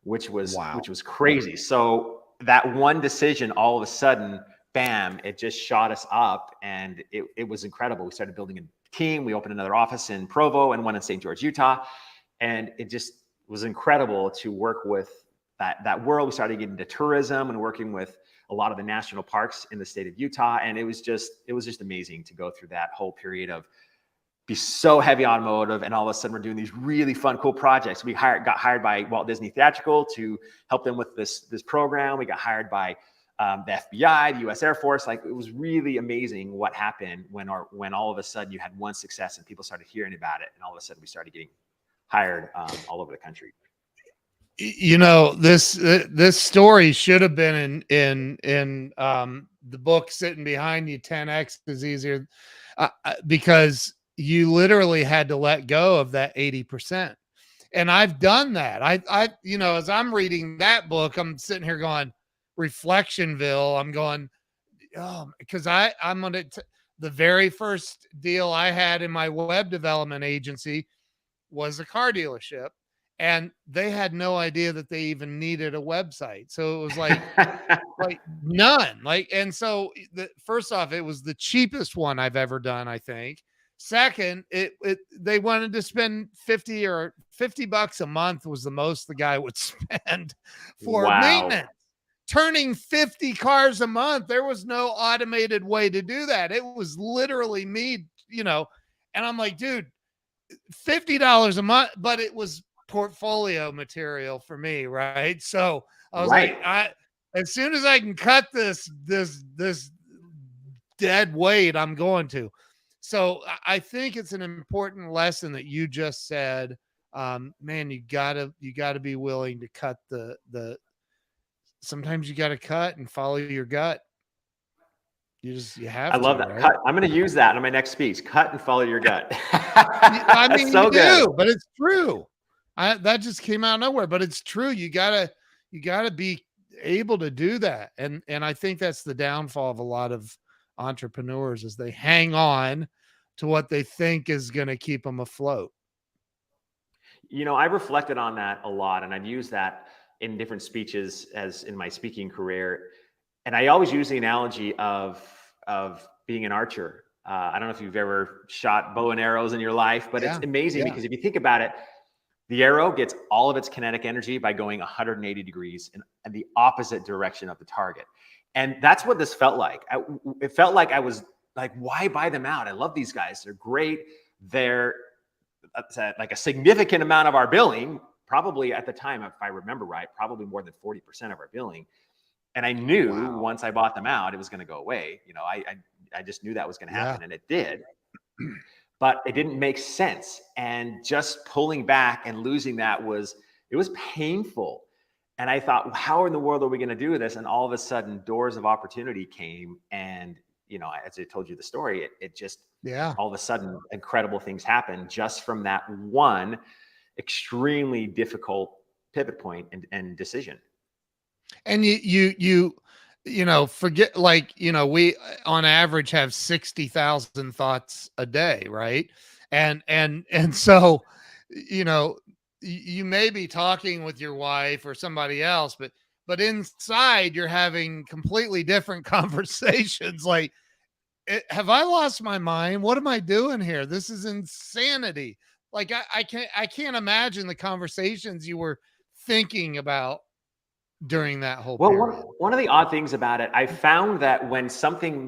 Speaker 2: which was crazy. So that one decision, all of a sudden, bam, it just shot us up, and it was incredible. We started building a team. We opened another office in Provo and one in St. George, Utah. And it just was incredible to work with that world. We started getting into tourism and working with a lot of the national parks in the state of Utah. And it was just amazing to go through that whole period of be so heavy automotive. And all of a sudden we're doing these really fun, cool projects. We got hired by Walt Disney Theatrical to help them with this program. We got hired by the FBI, the US Air Force. Like, it was really amazing what happened when all of a sudden you had one success and people started hearing about it. And all of a sudden we started getting hired all over the country.
Speaker 1: This story should have been in the book sitting behind you. 10x is easier, because you literally had to let go of that 80%. And I've done that. As I'm reading that book, I'm sitting here going, Reflectionville. I'm going, oh, because I'm on it. The very first deal I had in my web development agency was a car dealership, and they had no idea that they even needed a website. So it was like none. And so first off, it was the cheapest one I've ever done, I think. Second, they wanted to spend 50 bucks a month was the most the guy would spend for
Speaker 2: Wow.
Speaker 1: maintenance. Turning 50 cars a month. There was no automated way to do that. It was literally me, and I'm like, dude, $50 a month, but it was portfolio material for me, right? So I was
Speaker 2: Right.
Speaker 1: like, as soon as I can cut this dead weight, I'm going to. So I think it's an important lesson that you just said. Man, you gotta be willing to cut the. Sometimes you gotta cut and follow your gut. You
Speaker 2: I
Speaker 1: have
Speaker 2: love
Speaker 1: to,
Speaker 2: that.
Speaker 1: right?
Speaker 2: Cut. I'm going to use that in my next speech. Cut and follow your gut.
Speaker 1: I mean,
Speaker 2: So
Speaker 1: you
Speaker 2: good.
Speaker 1: do, but it's true. That just came out of nowhere, but it's true. You gotta be able to do that, and I think that's the downfall of a lot of entrepreneurs is they hang on to what they think is going to keep them afloat.
Speaker 2: I reflected on that a lot, and I've used that in different speeches as in my speaking career. And I always use the analogy of being an archer. I don't know if you've ever shot bow and arrows in your life, but it's
Speaker 1: Yeah,
Speaker 2: amazing
Speaker 1: yeah,
Speaker 2: because if you think about it, the arrow gets all of its kinetic energy by going 180 degrees in the opposite direction of the target. And that's what this felt like. It felt like I was like, why buy them out? I love these guys. They're great. They're like a significant amount of our billing, probably at the time, if I remember right, probably more than 40% of our billing. And I knew
Speaker 1: wow,
Speaker 2: once I bought them out, it was going to go away. I just knew that was going to
Speaker 1: yeah,
Speaker 2: happen, and it did. But it didn't make sense. And just pulling back and losing that was painful. And I thought, well, how in the world are we going to do this? And all of a sudden, doors of opportunity came. And, as I told you the story, it just,
Speaker 1: yeah.
Speaker 2: all of a sudden, incredible things happened just from that one extremely difficult pivot point and decision.
Speaker 1: And forget, like, we on average have 60,000 thoughts a day, right? And so, you may be talking with your wife or somebody else, but inside you're having completely different conversations. Like, have I lost my mind? What am I doing here? This is insanity. Like, I can't imagine the conversations you were thinking about during that whole
Speaker 2: Well,
Speaker 1: period.
Speaker 2: one of the odd things about it, I found that when something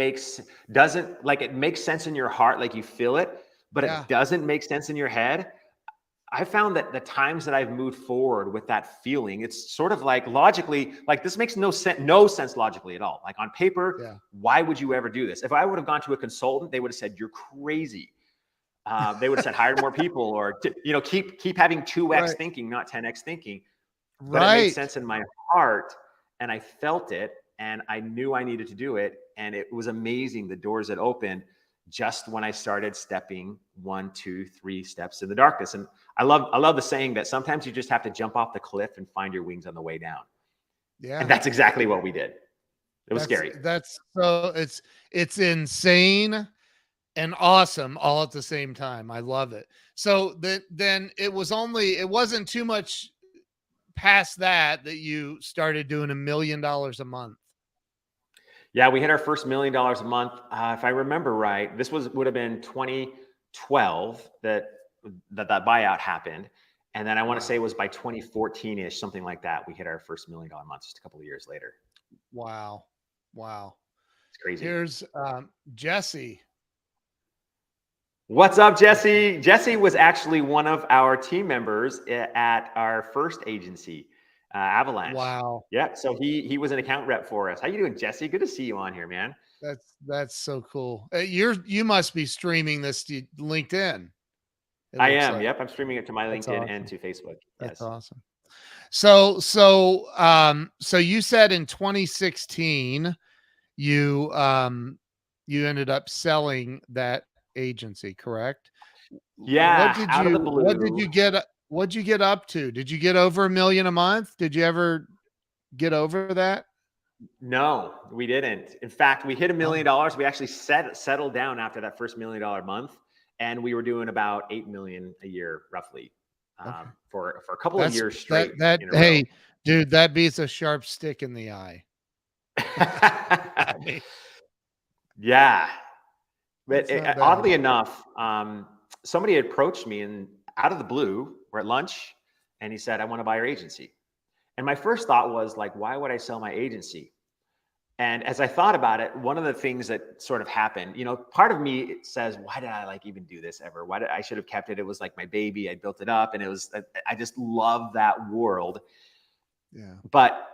Speaker 2: doesn't, like, it makes sense in your heart, like you feel it, but
Speaker 1: Yeah.
Speaker 2: it doesn't make sense in your head. I found that the times that I've moved forward with that feeling, it's sort of like logically, like this makes no sense logically at all. Like on paper,
Speaker 1: Yeah.
Speaker 2: why would you ever do this? If I would have gone to a consultant, they would have said, you're crazy. They would have said, hire more people, or keep having 2x
Speaker 1: Right.
Speaker 2: thinking, not 10x thinking. But it made
Speaker 1: Right.
Speaker 2: sense in my heart, and I felt it, and I knew I needed to do it. And it was amazing, the doors that opened just when I started stepping 1, 2, 3 steps in the darkness. And I love the saying that sometimes you just have to jump off the cliff and find your wings on the way down. And
Speaker 1: Yeah.
Speaker 2: that's exactly what we did. It was scary.
Speaker 1: That's so it's insane and awesome all at the same time. I love it. So then it wasn't too much past that you started doing $1 million a month.
Speaker 2: Yeah, we hit our first $1 million a month. If I remember right, this would have been 2012 that buyout happened. And then I want to say it
Speaker 1: Wow.
Speaker 2: was by 2014-ish, something like that, we hit our first $1 million month just a couple of years later.
Speaker 1: Wow. Wow.
Speaker 2: It's crazy.
Speaker 1: Here's Jesse.
Speaker 2: What's up, Jesse? Jesse was actually one of our team members at our first agency, Avalanche.
Speaker 1: Wow.
Speaker 2: Yeah, so he was an account rep for us. How you doing, Jesse? Good to see you on here, man.
Speaker 1: That's so cool. You must be streaming this to LinkedIn. It
Speaker 2: I
Speaker 1: looks
Speaker 2: am.
Speaker 1: like.
Speaker 2: Yep, I'm streaming it to my
Speaker 1: That's
Speaker 2: LinkedIn and
Speaker 1: awesome.
Speaker 2: to Facebook.
Speaker 1: That's
Speaker 2: Yes.
Speaker 1: awesome. So you said in 2016 you ended up selling that agency, correct?
Speaker 2: Yeah, out of the
Speaker 1: What did
Speaker 2: blue.
Speaker 1: you get what'd you get up to? Did you get over 1 million a month? Did you ever get over that?
Speaker 2: No, we didn't. In fact, we hit $1
Speaker 1: Oh,
Speaker 2: million. We actually settled down after that first $1 million month, and we were doing about 8 million a year, roughly,
Speaker 1: okay.
Speaker 2: for a couple of
Speaker 1: That's
Speaker 2: years straight
Speaker 1: that
Speaker 2: in a row.
Speaker 1: hey, dude, that beats a sharp stick in the eye. I mean,
Speaker 2: Yeah, but
Speaker 1: that's not bad.
Speaker 2: oddly enough, somebody approached me and out of the blue, we're at lunch, and he said, "I want to buy your agency." And my first thought was like, "Why would I sell my agency?" And as I thought about it, one of the things that sort of happened, part of me says, why did I like even do this ever? Why did I should have kept it? It was like my baby. I built it up and I just love that world.
Speaker 1: Yeah.
Speaker 2: But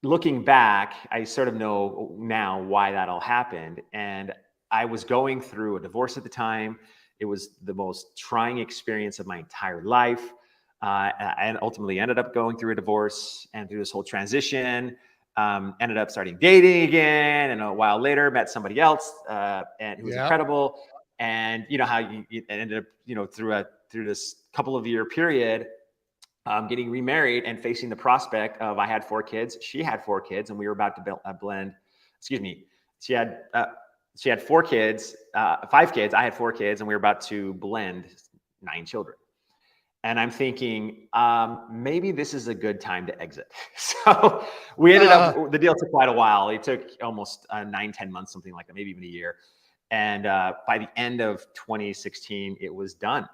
Speaker 2: looking back, I sort of know now why that all happened. And I was going through a divorce at the time. It was the most trying experience of my entire life. And ultimately ended up going through a divorce and through this whole transition. Ended up starting dating again, and a while later met somebody else, and who was
Speaker 1: Yep.
Speaker 2: incredible. And you know how you ended up, through this couple of year period, getting remarried and facing the prospect of I had 4 kids, she had 4 kids, and we were about to blend. Excuse me, she had 4 kids, 5 kids. I had 4 kids, and we were about to blend 9 children. And I'm thinking, maybe this is a good time to exit. So we ended up, the deal took quite a while. It took almost 9, 10 months, something like that, maybe even a year. And by the end of 2016, it was done.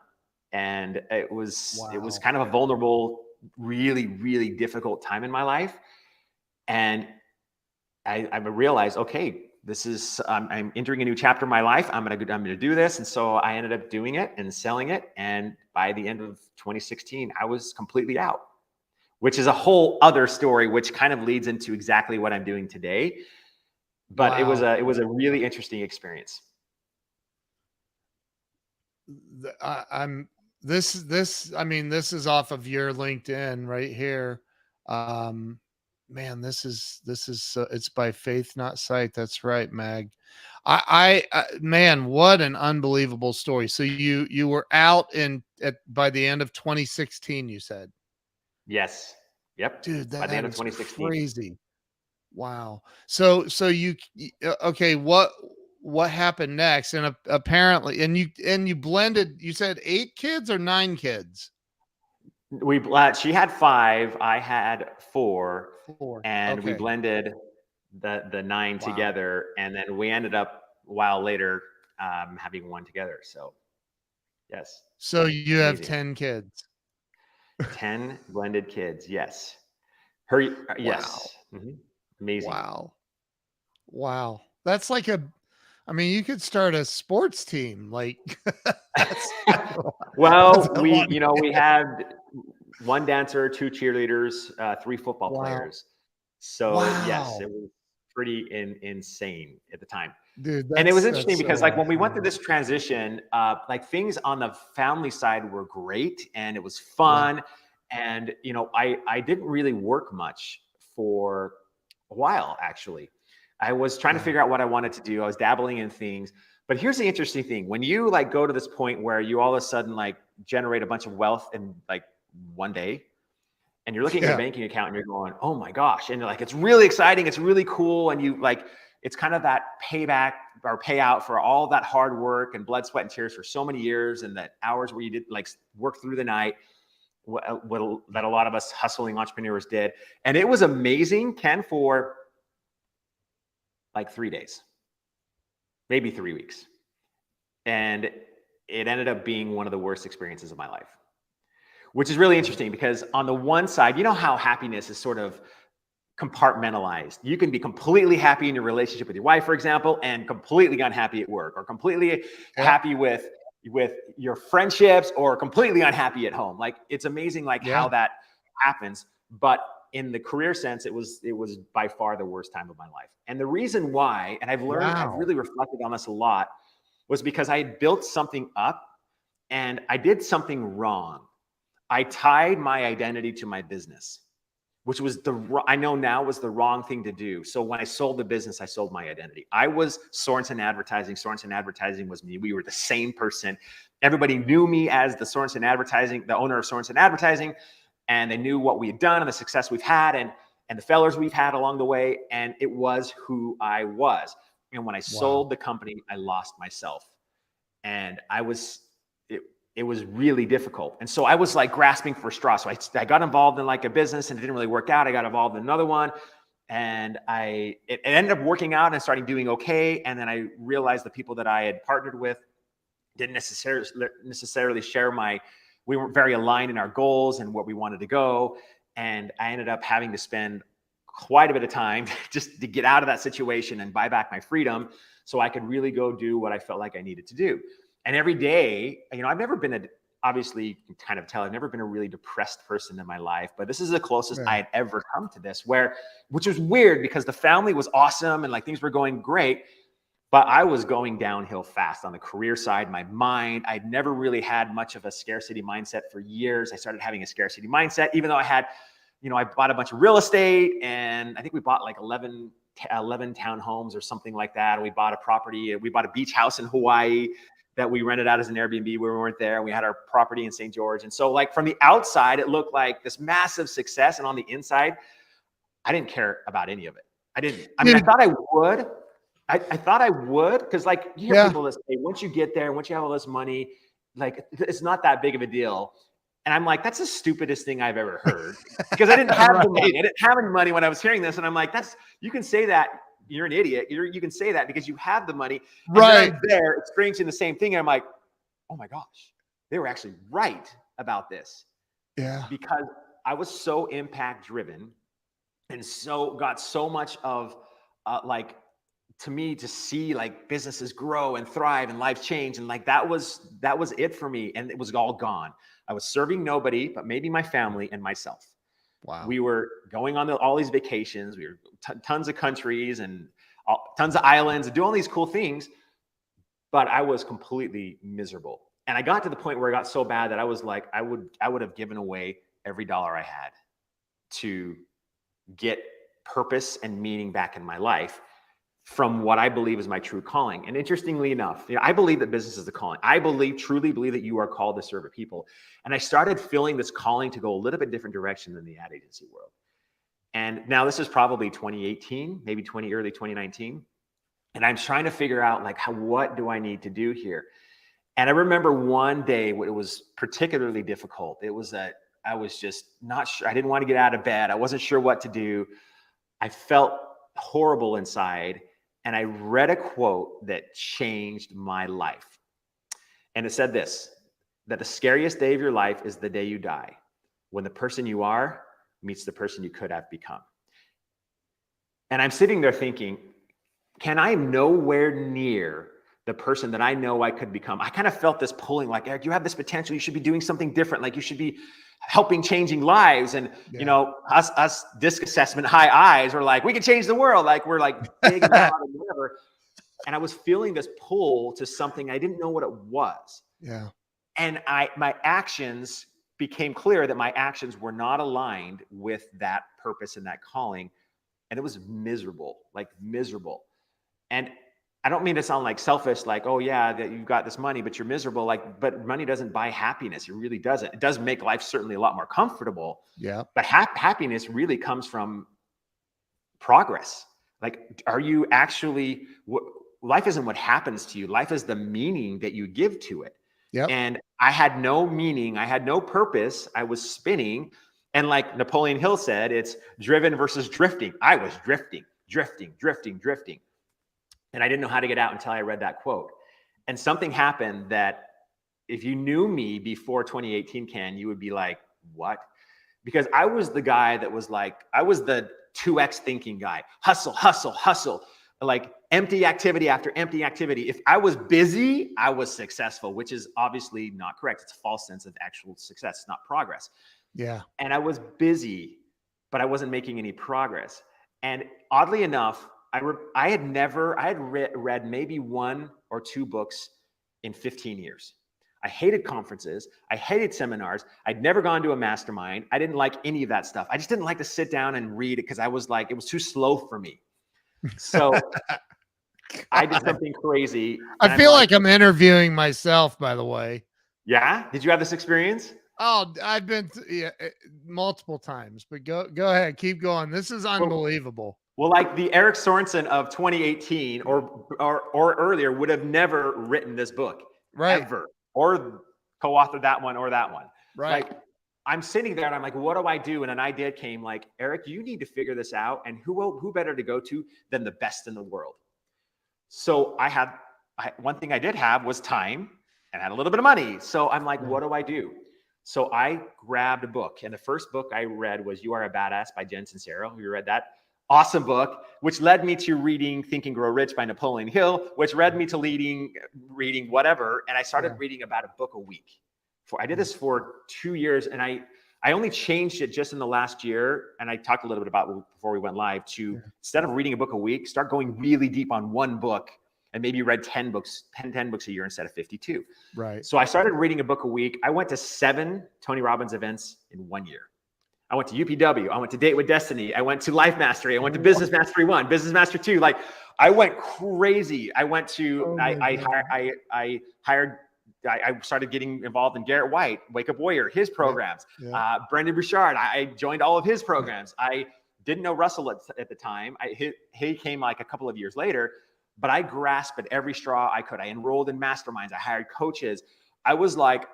Speaker 2: And it was
Speaker 1: Wow.
Speaker 2: kind of a vulnerable, really, really difficult time in my life. And I realized, okay, this is I'm entering a new chapter in my life. I'm gonna do this, and so I ended up doing it and selling it. And by the end of 2016, I was completely out, which is a whole other story, which kind of leads into exactly what I'm doing today. But
Speaker 1: Wow.
Speaker 2: it was a really interesting experience.
Speaker 1: I'm this I mean, this is off of your LinkedIn right here. Um, man, this is so it's by faith, not sight. That's right, Mag. Man, what an unbelievable story. So you were out in at by the end of 2016, you said.
Speaker 2: Yes. Yep.
Speaker 1: Dude,
Speaker 2: By the
Speaker 1: that
Speaker 2: end of
Speaker 1: is
Speaker 2: 2016.
Speaker 1: crazy. Wow. So okay, what happened next? And apparently, and you blended. You said 8 kids or 9 kids?
Speaker 2: She had 5, I had 4,
Speaker 1: 4.
Speaker 2: and we
Speaker 1: Okay.
Speaker 2: blended the 9
Speaker 1: Wow.
Speaker 2: together, and then we ended up a while later having 1 together. So yes,
Speaker 1: So you have
Speaker 2: amazing.
Speaker 1: 10 kids.
Speaker 2: 10 blended kids. Yes, her.
Speaker 1: Wow.
Speaker 2: Yes, amazing.
Speaker 1: Wow. Wow. That's like a I mean, you could start a sports team. Like that's a lot, that's
Speaker 2: Well,
Speaker 1: a lot of
Speaker 2: we
Speaker 1: kids.
Speaker 2: had 1 dancer, 2 cheerleaders, 3 football
Speaker 1: Wow.
Speaker 2: players. So yes, it
Speaker 1: Wow.
Speaker 2: was pretty insane at the time.
Speaker 1: Dude,
Speaker 2: And it was
Speaker 1: that's
Speaker 2: interesting because
Speaker 1: so
Speaker 2: like when we went through
Speaker 1: insane.
Speaker 2: this transition, like things on the family side were great and it was
Speaker 1: Yeah.
Speaker 2: fun. And I didn't really work much for a while, actually. I was trying to
Speaker 1: Yeah.
Speaker 2: figure out what I wanted to do. I was dabbling in things. But here's the interesting thing. When you like go to this point where you all of a sudden like generate a bunch of wealth in like one day, and you're looking at your
Speaker 1: Yeah.
Speaker 2: banking account and you're going, oh my gosh. And you're like, it's really exciting. It's really cool. And you like, it's kind of that payback or payout for all that hard work and blood, sweat, and tears for so many years. And that hours where you did like work through the night, that a lot of us hustling entrepreneurs did. And it was amazing, Ken, for like 3 days, maybe 3 weeks. And it ended up being one of the worst experiences of my life, which is really interesting because on the one side, you know how happiness is sort of compartmentalized. You can be completely happy in your relationship with your wife, for example, and completely unhappy at work, or completely
Speaker 1: Yep.
Speaker 2: happy with your friendships, or completely unhappy at home. Like it's amazing like how
Speaker 1: Yeah.
Speaker 2: that happens. But in the career sense, it was by far the worst time of my life. And the reason why, and I've
Speaker 1: Wow.
Speaker 2: really reflected on this a lot, was because I had built something up and I did something wrong. I tied my identity to my business. which was I know now was the wrong thing to do. So when I sold the business, I sold my identity. I was Sorenson Advertising. Sorenson Advertising was me. We were the same person. Everybody knew me as the Sorenson Advertising, the owner of Sorenson Advertising, and they knew what we had done and the success we've had and the failures we've had along the way. And it was who I was. And when I sold the company, I lost myself. And it was really difficult. And so I was like grasping for straws. So I got involved in like a business and it didn't really work out. I got involved in another one and it ended up working out and starting doing okay. And then I realized the people that I had partnered with didn't necessarily share we weren't very aligned in our goals and where we wanted to go. And I ended up having to spend quite a bit of time just to get out of that situation and buy back my freedom so I could really go do what I felt like I needed to do. And every day, I've never been obviously you can kind of tell, I've never been a really depressed person in my life, but this is the closest I had ever come to this which was weird because the family was awesome and like things were going great, but I was going downhill fast on the career side, my mind. I'd never really had much of a scarcity mindset for years. I started having a scarcity mindset, even though I had, I bought a bunch of real estate and I think we bought like 11 townhomes or something like that. We bought a property, we bought a beach house in Hawaii that we rented out as an Airbnb where we weren't there. We had our property in St. George. And so like from the outside, it looked like this massive success. And on the inside, I didn't care about any of it. I thought I would. I thought I would. Cause like you hear people that say, once you get there, once you have all this money, like it's not that big of a deal. And I'm like, that's the stupidest thing I've ever heard because I didn't have the money. I didn't have any money when I was hearing this. And I'm like, you can say that. You're an idiot. You can say that because you have the money. Right. I'm there experiencing the same thing. And I'm like, oh my gosh, they were actually right about this.
Speaker 1: Yeah.
Speaker 2: Because I was so impact driven and got so much of to me to see like businesses grow and thrive and life change. And like, that was it for me. And it was all gone. I was serving nobody, but maybe my family and myself. Wow. We were going on all these vacations. We were tons of countries and tons of islands and doing all these cool things. But I was completely miserable. And I got to the point where it got so bad that I was like, I would have given away every dollar I had to get purpose and meaning back in my life from what I believe is my true calling. And interestingly enough, I believe that business is the calling. I truly believe that you are called to serve people. And I started feeling this calling to go a little bit different direction than the ad agency world. And now this is probably 2018, maybe early 2019. And I'm trying to figure out like, what do I need to do here? And I remember one day when it was particularly difficult. I was just not sure. I didn't want to get out of bed. I wasn't sure what to do. I felt horrible inside. And I read a quote that changed my life. And it said this, that the scariest day of your life is the day you die, when the person you are meets the person you could have become. And I'm sitting there thinking, can I nowhere near the person that I know I could become? I kind of felt this pulling like, Eric, you have this potential. You should be doing something different. Like you should be helping changing lives. And, us disc assessment high eyes were like, we can change the world. Like we're like big and loud and whatever. And I was feeling this pull to something. I didn't know what it was.
Speaker 1: Yeah.
Speaker 2: And my actions became clear that my actions were not aligned with that purpose and that calling. And it was miserable. And I don't mean to sound like selfish, like, oh yeah, that you've got this money, but you're miserable. Like, but money doesn't buy happiness. It really doesn't. It does make life certainly a lot more comfortable.
Speaker 1: Yeah.
Speaker 2: But happiness really comes from progress. Like, are you actually, life isn't what happens to you. Life is the meaning that you give to it. Yep. And I had no meaning. I had no purpose. I was spinning. And like Napoleon Hill said, it's driven versus drifting. I was drifting. And I didn't know how to get out until I read that quote. And something happened that if you knew me before 2018, Ken, you would be like, what? Because I was the guy that was like, I was the 2X thinking guy. Hustle. Like empty activity after empty activity. If I was busy, I was successful, which is obviously not correct. It's a false sense of actual success, not progress.
Speaker 1: Yeah.
Speaker 2: And I was busy, but I wasn't making any progress. And oddly enough, I had read maybe 1 or 2 books in 15 years. I hated conferences. I hated seminars. I'd never gone to a mastermind. I didn't like any of that stuff. I just didn't like to sit down and read it because I was like, it was too slow for me. So I did something crazy.
Speaker 1: I feel like I'm interviewing myself, by the way.
Speaker 2: Yeah. Did you have this experience?
Speaker 1: Oh, I've been multiple times, but go ahead. Keep going. This is unbelievable.
Speaker 2: Well, like the Erik Sorenson of 2018 or earlier would have never written this book,
Speaker 1: right?
Speaker 2: Ever, or co-authored that one or that one.
Speaker 1: Right.
Speaker 2: Like, I'm sitting there and I'm like, what do I do? And an idea came like, Erik, you need to figure this out. And who better to go to than the best in the world? So one thing I did have was time and had a little bit of money. So I'm like, what do I do? So I grabbed a book, and the first book I read was You Are a Badass by Jen Sincero. You read that? Awesome book, which led me to reading Think and Grow Rich by Napoleon Hill, which led me to reading whatever. And I started reading about a book a week. I did this for 2 years, and I only changed it just in the last year. And I talked a little bit about it before we went live to instead of reading a book a week, start going really deep on one book. And maybe you read 10 books a year instead of 52.
Speaker 1: Right.
Speaker 2: So I started reading a book a week. I went to 7 Tony Robbins events in 1 year. I went to UPW. I went to Date with Destiny. I went to Life Mastery. I went to Business Mastery 1, Business Mastery 2. Like, I went crazy. I went to, I started getting involved in Garrett White, Wake Up Warrior, his programs. Brendan Bouchard, I joined all of his programs. I didn't know Russell at the time. He came like a couple of years later. But I grasped at every straw I could. I enrolled in masterminds. I hired coaches. I was like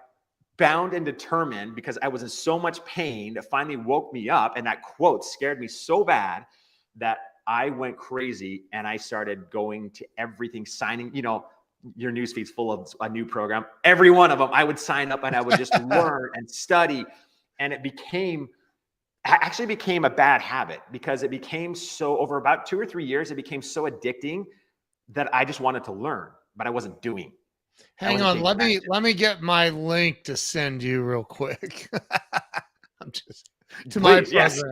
Speaker 2: bound and determined because I was in so much pain that finally woke me up. And that quote scared me so bad that I went crazy and I started going to everything, signing, your newsfeed's full of a new program. Every one of them, I would sign up and I would just learn and study. And it actually became a bad habit because it became so, over about 2 or 3 years, it became so addicting that I just wanted to learn, but I wasn't doing.
Speaker 1: Hang on, let me get my link to send you real quick. I'm just to my program.
Speaker 2: Yes,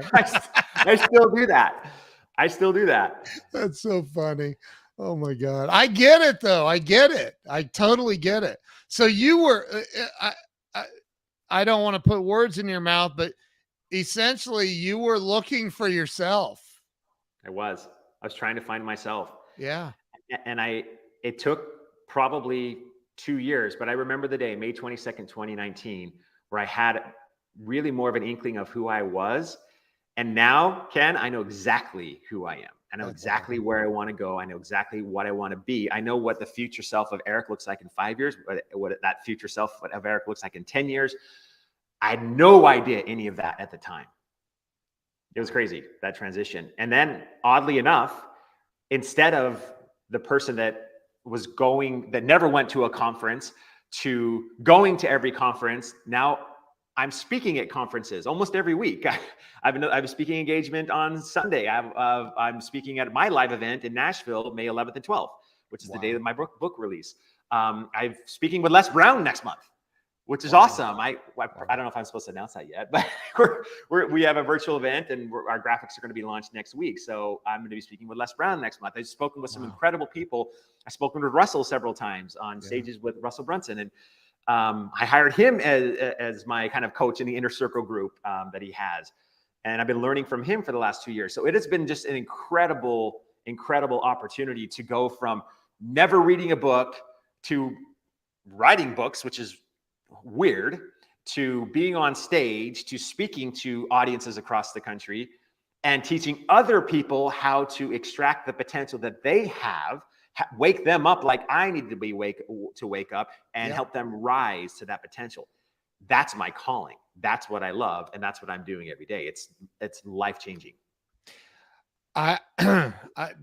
Speaker 2: I still do that.
Speaker 1: That's so funny. Oh my God. I get it though. I get it. I totally get it. So you were, I don't want to put words in your mouth, but essentially you were looking for yourself.
Speaker 2: I was trying to find myself.
Speaker 1: Yeah.
Speaker 2: And it took probably 2 years, but I remember the day, May 22nd, 2019, where I had really more of an inkling of who I was. And now, Ken, I know exactly who I am. I know exactly where I want to go. I know exactly what I want to be. I know what the future self of Erik looks like in 5 years, what that future self of Erik looks like in 10 years. I had no idea any of that at the time. It was crazy, that transition. And then, oddly enough, instead of the person that never went to a conference to going to every conference, now I'm speaking at conferences almost every week. I have a speaking engagement on Sunday. I'm speaking at my live event in Nashville, May 11th and 12th, which is the day of my book release. I'm speaking with Les Brown next month, which is awesome. I don't know if I'm supposed to announce that yet, but we have a virtual event and our graphics are going to be launched next week. So I'm going to be speaking with Les Brown next month. I've spoken with some incredible people. I've spoken with Russell several times on stages with Russell Brunson. And I hired him as my kind of coach in the inner circle group that he has. And I've been learning from him for the last 2 years. So it has been just an incredible opportunity to go from never reading a book to writing books, which is weird, to being on stage, to speaking to audiences across the country and teaching other people how to extract the potential that they have, wake them up like I need to wake up and help them rise to that potential. That's my calling. That's what I love. And that's what I'm doing every day. It's life-changing.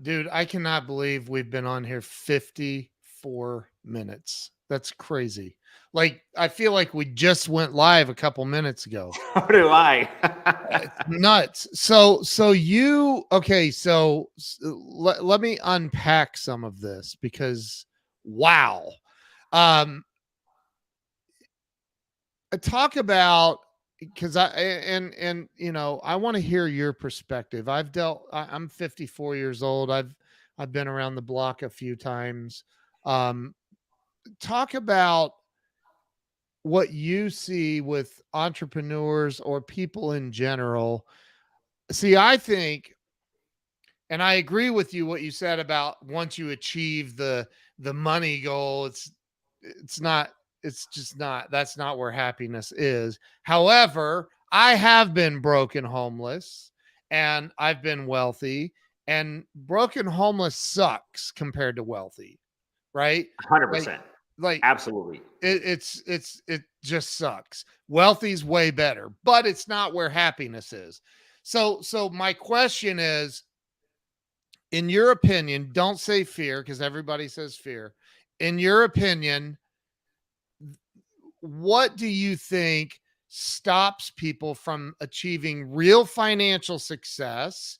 Speaker 1: Dude, I cannot believe we've been on here 54 minutes. That's crazy. Like, I feel like we just went live a couple minutes ago.
Speaker 2: How do I?
Speaker 1: Nuts. So let me unpack some of this because wow. Talk about, because I want to hear your perspective. I'm 54 years old. I've been around the block a few times. Talk about what you see with entrepreneurs or people in general. See, I think, and I agree with you what you said about once you achieve the money goal, it's not it's just not that's not where happiness is. However, I have been broken homeless and I've been wealthy, and broken homeless sucks compared to wealthy, right? Like
Speaker 2: 100%.
Speaker 1: like
Speaker 2: Absolutely.
Speaker 1: it just sucks. Wealthy's way better, but it's not where happiness is. So my question is, in your opinion, don't say fear because everybody says fear. In your opinion, what do you think stops people from achieving real financial success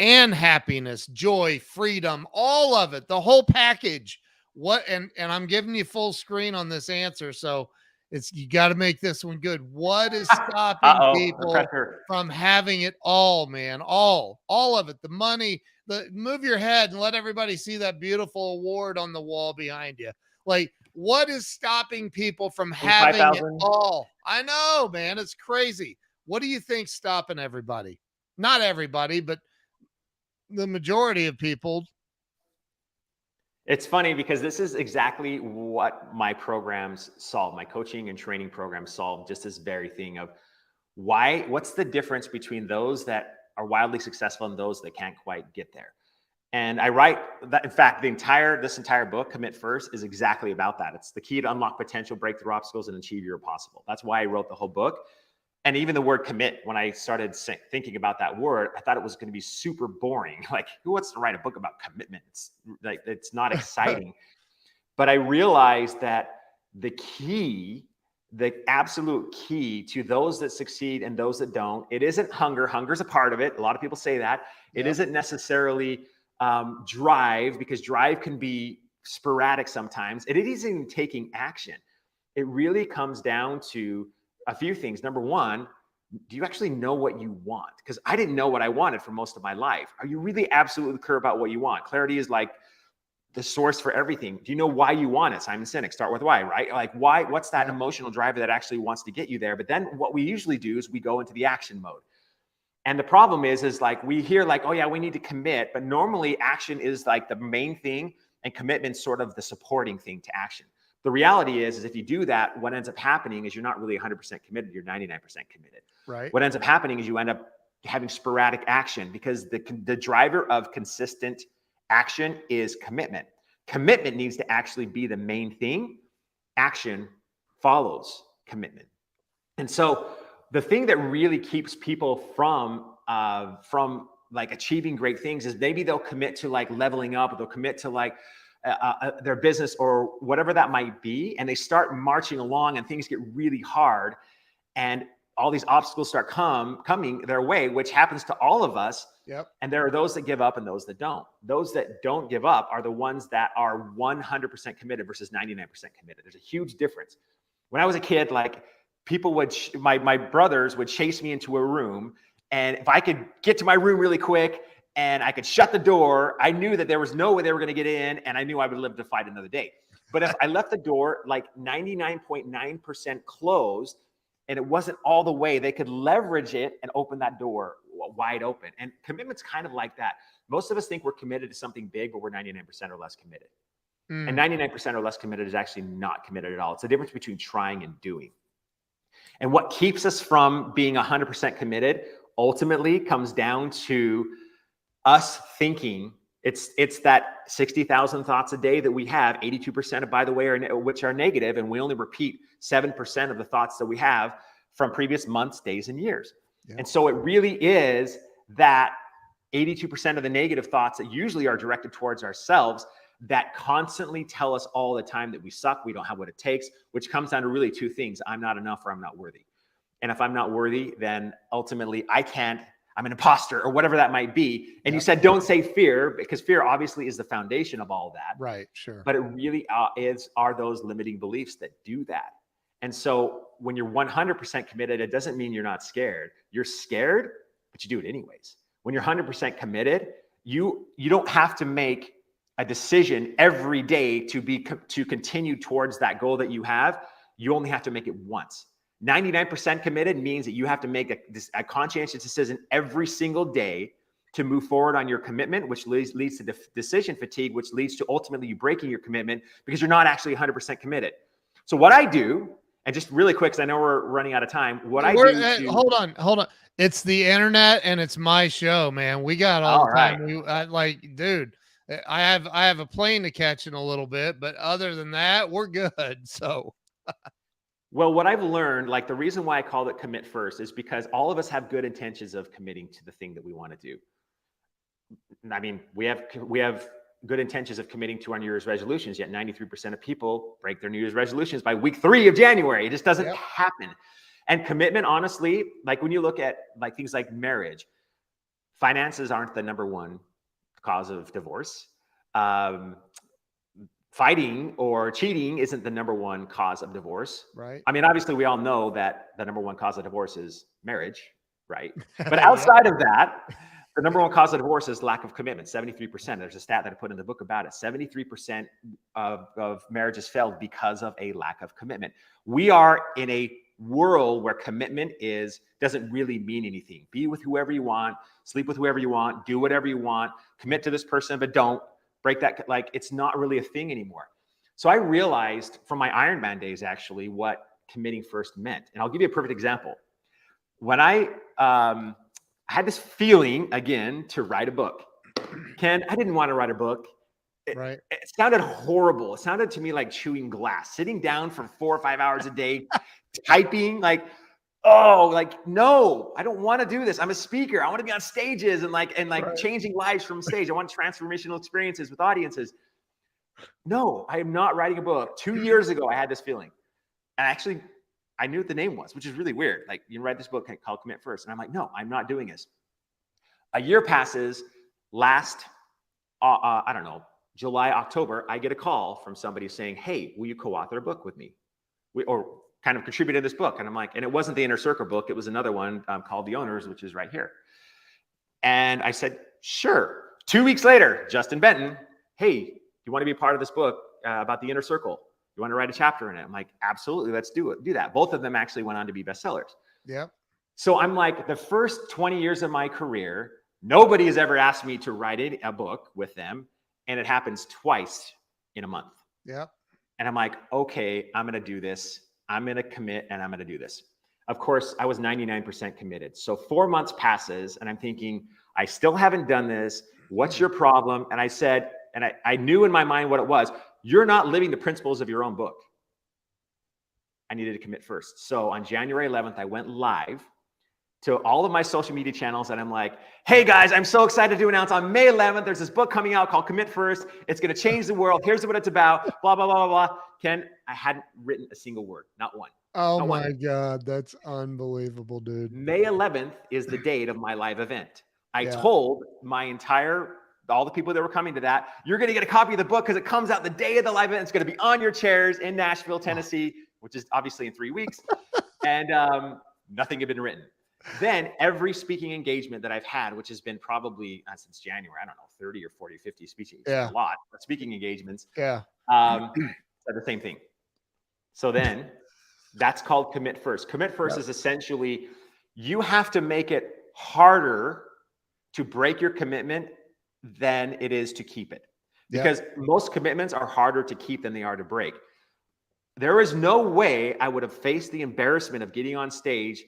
Speaker 1: and happiness, joy, freedom, all of it, the whole package? What, and I'm giving you full screen on this answer, so it's, you got to make this one good. What is stopping
Speaker 2: Uh-oh, the
Speaker 1: people
Speaker 2: pressure.
Speaker 1: from having it all, man? All of it, the money, the, move your head and let everybody see that beautiful award on the wall behind you. Like, what is stopping people from having it
Speaker 2: 25,000.
Speaker 1: all? I know, man, it's crazy. What do you think stopping everybody? Not everybody, but the majority of people.
Speaker 2: It's funny because this is exactly what my programs solve. My coaching and training programs solve just this very thing of what's the difference between those that are wildly successful and those that can't quite get there. And I write that, in fact, this entire book, Commit First, is exactly about that. It's the key to unlock potential, break through obstacles, and achieve your possible. That's why I wrote the whole book. And even the word commit, when I started thinking about that word, I thought it was going to be super boring. Like, who wants to write a book about commitment? It's not exciting. But I realized that the key, the absolute key to those that succeed and those that don't, it isn't hunger. Hunger's a part of it. A lot of people say that. It isn't necessarily drive, because drive can be sporadic sometimes. It isn't taking action. It really comes down to a few things. Number one, do you actually know what you want? Because I didn't know what I wanted for most of my life. Are you really absolutely clear about what you want? Clarity is like the source for everything. Do you know why you want it? Simon Sinek, start with why, right? Like why, what's that emotional driver that actually wants to get you there? But then what we usually do is we go into the action mode. And the problem is like we hear like, oh yeah, we need to commit, but normally action is like the main thing and commitment sort of the supporting thing to action. The reality is if you do that, what ends up happening is you're not really 100% committed, you're 99% committed.
Speaker 1: Right.
Speaker 2: What ends up happening is you end up having sporadic action because the driver of consistent action is commitment. Commitment needs to actually be the main thing. Action follows commitment. And so the thing that really keeps people from like achieving great things is maybe they'll commit to like leveling up, or they'll commit to like their business or whatever that might be. And they start marching along and things get really hard. And all these obstacles start coming their way, which happens to all of us.
Speaker 1: Yep.
Speaker 2: And there are those that give up and those that don't. Those that don't give up are the ones that are 100% committed versus 99% committed. There's a huge difference. When I was a kid, like people would, my brothers would chase me into a room. And if I could get to my room really quick and I could shut the door, I knew that there was no way they were going to get in, and I knew I would live to fight another day. But if I left the door like 99.9% closed and it wasn't all the way, they could leverage it and open that door wide open. And commitment's kind of like that. Most of us think we're committed to something big, but we're 99% or less committed. And 99% or less committed is actually not committed at all. It's the difference between trying and doing. And what keeps us from being 100% committed ultimately comes down to us thinking it's that 60,000 thoughts a day that we have. 82% of, by the way, which are negative, and we only repeat 7% of the thoughts that we have from previous months, days, and years. Yeah. And so it really is that 82% of the negative thoughts that usually are directed towards ourselves that constantly tell us all the time that we suck, we don't have what it takes, which comes down to really two things: I'm not enough or I'm not worthy. And if I'm not worthy, then ultimately I'm an imposter or whatever that might be. And you said, don't say fear, because fear obviously is the foundation of all that.
Speaker 1: Right, sure.
Speaker 2: But it really are those limiting beliefs that do that. And so when you're 100% committed, it doesn't mean you're not scared. You're scared, but you do it anyways. When you're 100% committed, you don't have to make a decision every day to continue towards that goal that you have. you only have to make it once. 99% committed means that you have to make a conscientious decision every single day to move forward on your commitment, which leads to decision fatigue, which leads to ultimately you breaking your commitment because you're not actually 100% committed. So what I do, and just really quick, because I know we're running out of time,
Speaker 1: hold on. It's the internet and it's my show, man. We got all the time. Dude, I have a plane to catch in a little bit, but other than that, we're good. So
Speaker 2: well, what I've learned, like the reason why I call it commit first is because all of us have good intentions of committing to the thing that we want to do. I mean, we have good intentions of committing to our New Year's resolutions, yet 93% of people break their New Year's resolutions by week 3 of January. It just doesn't happen. And commitment, honestly, like when you look at like things like marriage, finances aren't the number one cause of divorce. Fighting or cheating isn't the number one cause of divorce.
Speaker 1: Right.
Speaker 2: I mean, obviously we all know that the number one cause of divorce is marriage, right? But outside of that, the number one cause of divorce is lack of commitment, 73%. There's a stat that I put in the book about it. 73% of marriages failed because of a lack of commitment. We are in a world where commitment doesn't really mean anything. Be with whoever you want, sleep with whoever you want, do whatever you want, commit to this person, but don't break that. Like, it's not really a thing anymore. So I realized from my Ironman days, actually, what committing first meant. And I'll give you a perfect example. When I had this feeling, again, to write a book. Ken, I didn't want to write a book. It sounded horrible. It sounded to me like chewing glass, sitting down for 4 or 5 hours a day, typing no, I don't want to do this. I'm a speaker. I want to be on stages and changing lives from stage. I want transformational experiences with audiences. No, I am not writing a book. 2 years ago, I had this feeling. And actually, I knew what the name was, which is really weird. Like, you write this book called Commit First. And I'm like, no, I'm not doing this. A year passes. Last, I don't know, July, October, I get a call from somebody saying, hey, will you co-author a book with me? Or kind of contribute to this book. And I'm like, and it wasn't the Inner Circle book. It was another one called The Owners, which is right here. And I said, sure. 2 weeks later, Justin Benton, hey, you want to be a part of this book about the Inner Circle? You want to write a chapter in it? I'm like, absolutely, let's do that. Both of them actually went on to be bestsellers.
Speaker 1: Yeah.
Speaker 2: So I'm like, the first 20 years of my career, nobody has ever asked me to write a book with them. And it happens twice in a month.
Speaker 1: Yeah.
Speaker 2: And I'm like, okay, I'm going to do this. I'm going to commit and I'm going to do this. Of course, I was 99% committed. So 4 months passes and I'm thinking, I still haven't done this. What's your problem? And I said, and I knew in my mind what it was. You're not living the principles of your own book. I needed to commit first. So on January 11th, I went live to all of my social media channels. And I'm like, hey guys, I'm so excited to announce on May 11th, there's this book coming out called Commit First. It's going to change the world. Here's what it's about. Blah, blah, blah, blah, blah. Ken, I hadn't written a single word, not one.
Speaker 1: Oh
Speaker 2: not
Speaker 1: my
Speaker 2: one.
Speaker 1: God. That's unbelievable, dude.
Speaker 2: May 11th is the date of my live event. I told all the people that were coming to that, you're going to get a copy of the book because it comes out the day of the live event. It's going to be on your chairs in Nashville, Tennessee, which is obviously in 3 weeks. And nothing had been written. Then every speaking engagement that I've had, which has been probably since January, I don't know, 30 or 40, 50 speeches, a lot of speaking engagements, said the same thing. So then that's called Commit First. Commit First is essentially, you have to make it harder to break your commitment than it is to keep it. Because most commitments are harder to keep than they are to break. There is no way I would have faced the embarrassment of getting on stage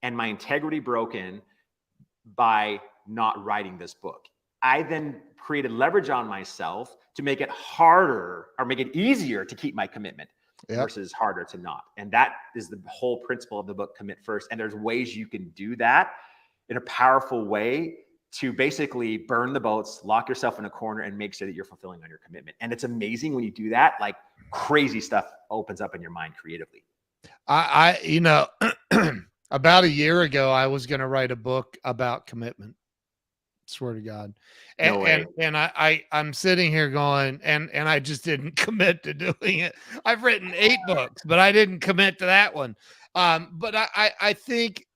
Speaker 2: and my integrity broken by not writing this book. I then created leverage on myself to make it harder or make it easier to keep my commitment versus harder to not. And that is the whole principle of the book, Commit First. And there's ways you can do that in a powerful way to basically burn the boats, lock yourself in a corner and make sure that you're fulfilling on your commitment. And it's amazing when you do that, like crazy stuff opens up in your mind creatively.
Speaker 1: About a year ago, I was going to write a book about commitment. Swear to God. And I'm sitting here going, and I just didn't commit to doing it. I've written 8 books, but I didn't commit to that one. But I think,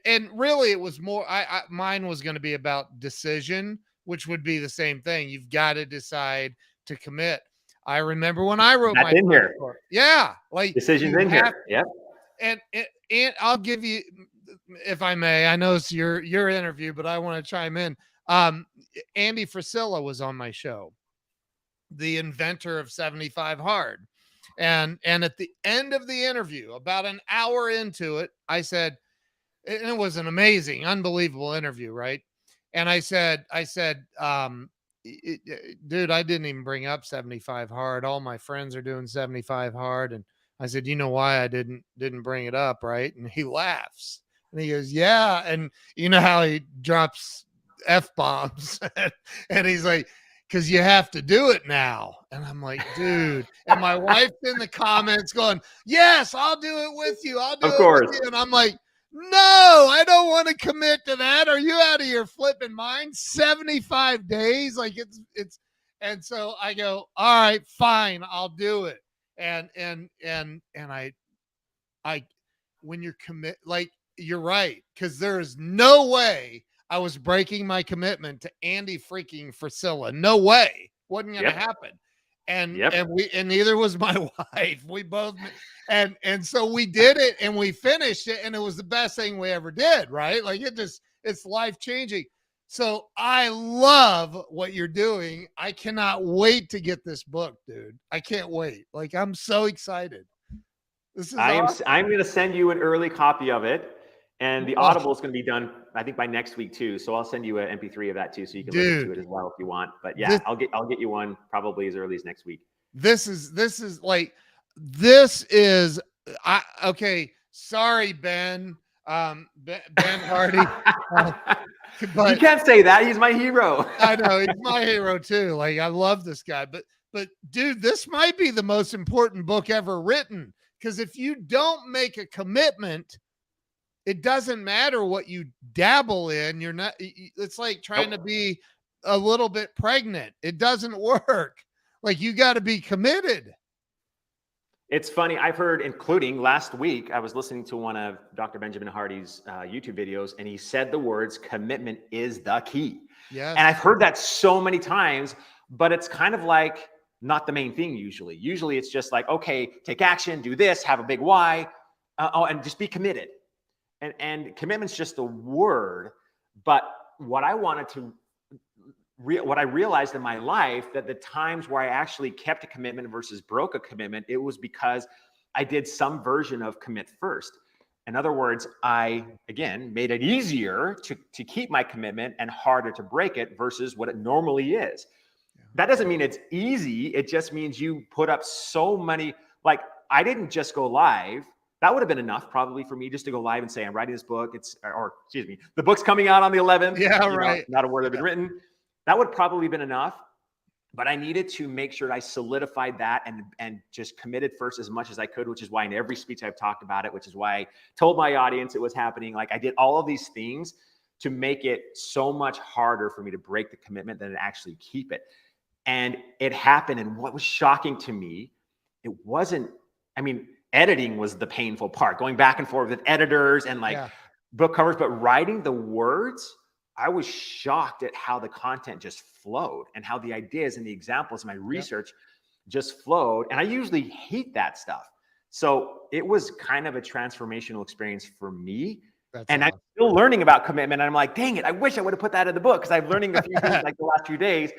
Speaker 1: and really it was more, mine was going to be about decision, which would be the same thing. You've got to decide to commit. I remember when I wrote
Speaker 2: That's
Speaker 1: my
Speaker 2: in
Speaker 1: first
Speaker 2: here.
Speaker 1: book. Yeah, like
Speaker 2: Decisions
Speaker 1: you
Speaker 2: in
Speaker 1: have,
Speaker 2: here. Yep.
Speaker 1: and I'll give you, if I may, I know it's your interview, but I want to chime in. Andy Frisella was on my show, the inventor of 75 Hard. And at the end of the interview, about an hour into it, I said, and it was an amazing, unbelievable interview, right? And I said, dude, I didn't even bring up 75 Hard. All my friends are doing 75 Hard. And I said, you know why I didn't bring it up, right? And he laughs and he goes, yeah. And you know how he drops F-bombs and he's like, because you have to do it now. And I'm like, dude. And my wife's in the comments going, yes, I'll do it with you. I'll do
Speaker 2: Of
Speaker 1: it with
Speaker 2: course.
Speaker 1: you. And I'm like, no, I don't want to commit to that. Are you out of your flipping mind? 75 days? Like it's, and so I go, all right, fine, I'll do it. And I, when you're like, you're right. Cause there is no way I was breaking my commitment to Andy freaking Frisella. No way. Wasn't going to happen. And neither was my wife. We both, and so we did it and we finished it and it was the best thing we ever did. Right. Like it's life changing. So I love what you're doing. I cannot wait to get this book, dude. I can't wait. Like, I'm so excited. This is awesome.
Speaker 2: I'm going to send you an early copy of it, and the Audible is going to be done, I think, by next week too. So I'll send you an MP3 of that too, so you can listen to it as well if you want. But yeah, I'll get you one probably as early as next week.
Speaker 1: This is okay. Sorry, Ben. Ben Hardy.
Speaker 2: But you can't say that. He's my hero.
Speaker 1: I know he's my hero too. Like, I love this guy, but dude, this might be the most important book ever written. Because if you don't make a commitment, it doesn't matter what you dabble in. You're not, it's like trying to be a little bit pregnant. It doesn't work. Like, you got to be committed.
Speaker 2: It's funny. I've heard, including last week, I was listening to one of Dr. Benjamin Hardy's YouTube videos, and he said the words, commitment is the key.
Speaker 1: Yeah.
Speaker 2: And I've heard that so many times, but it's kind of like not the main thing usually. Usually it's just like, okay, take action, do this, have a big why, and just be committed. And commitment's just a word. But what I wanted to what I realized in my life, that the times where I actually kept a commitment versus broke a commitment, it was because I did some version of commit first. In other words, I, again, made it easier to keep my commitment and harder to break it versus what it normally is. Yeah. That doesn't mean it's easy. It just means you put up so many, like, I didn't just go live. That would have been enough probably for me just to go live and say, I'm writing this book. Excuse me, the book's coming out on the 11th.
Speaker 1: Yeah, right.
Speaker 2: Not a word had been written. That would probably been enough, but I needed to make sure I solidified that and just committed first as much as I could, which is why in every speech I've talked about it, which is why I told my audience it was happening. Like, I did all of these things to make it so much harder for me to break the commitment than to actually keep it. And it happened. And what was shocking to me, it wasn't, I mean, editing was the painful part, going back and forth with editors and book covers, but writing the words, I was shocked at how the content just flowed and how the ideas and the examples, my research just flowed. And I usually hate that stuff. So it was kind of a transformational experience for me. And awesome. I'm still learning about commitment. And I'm like, dang it, I wish I would have put that in the book, because I'm learning a few things like the last few days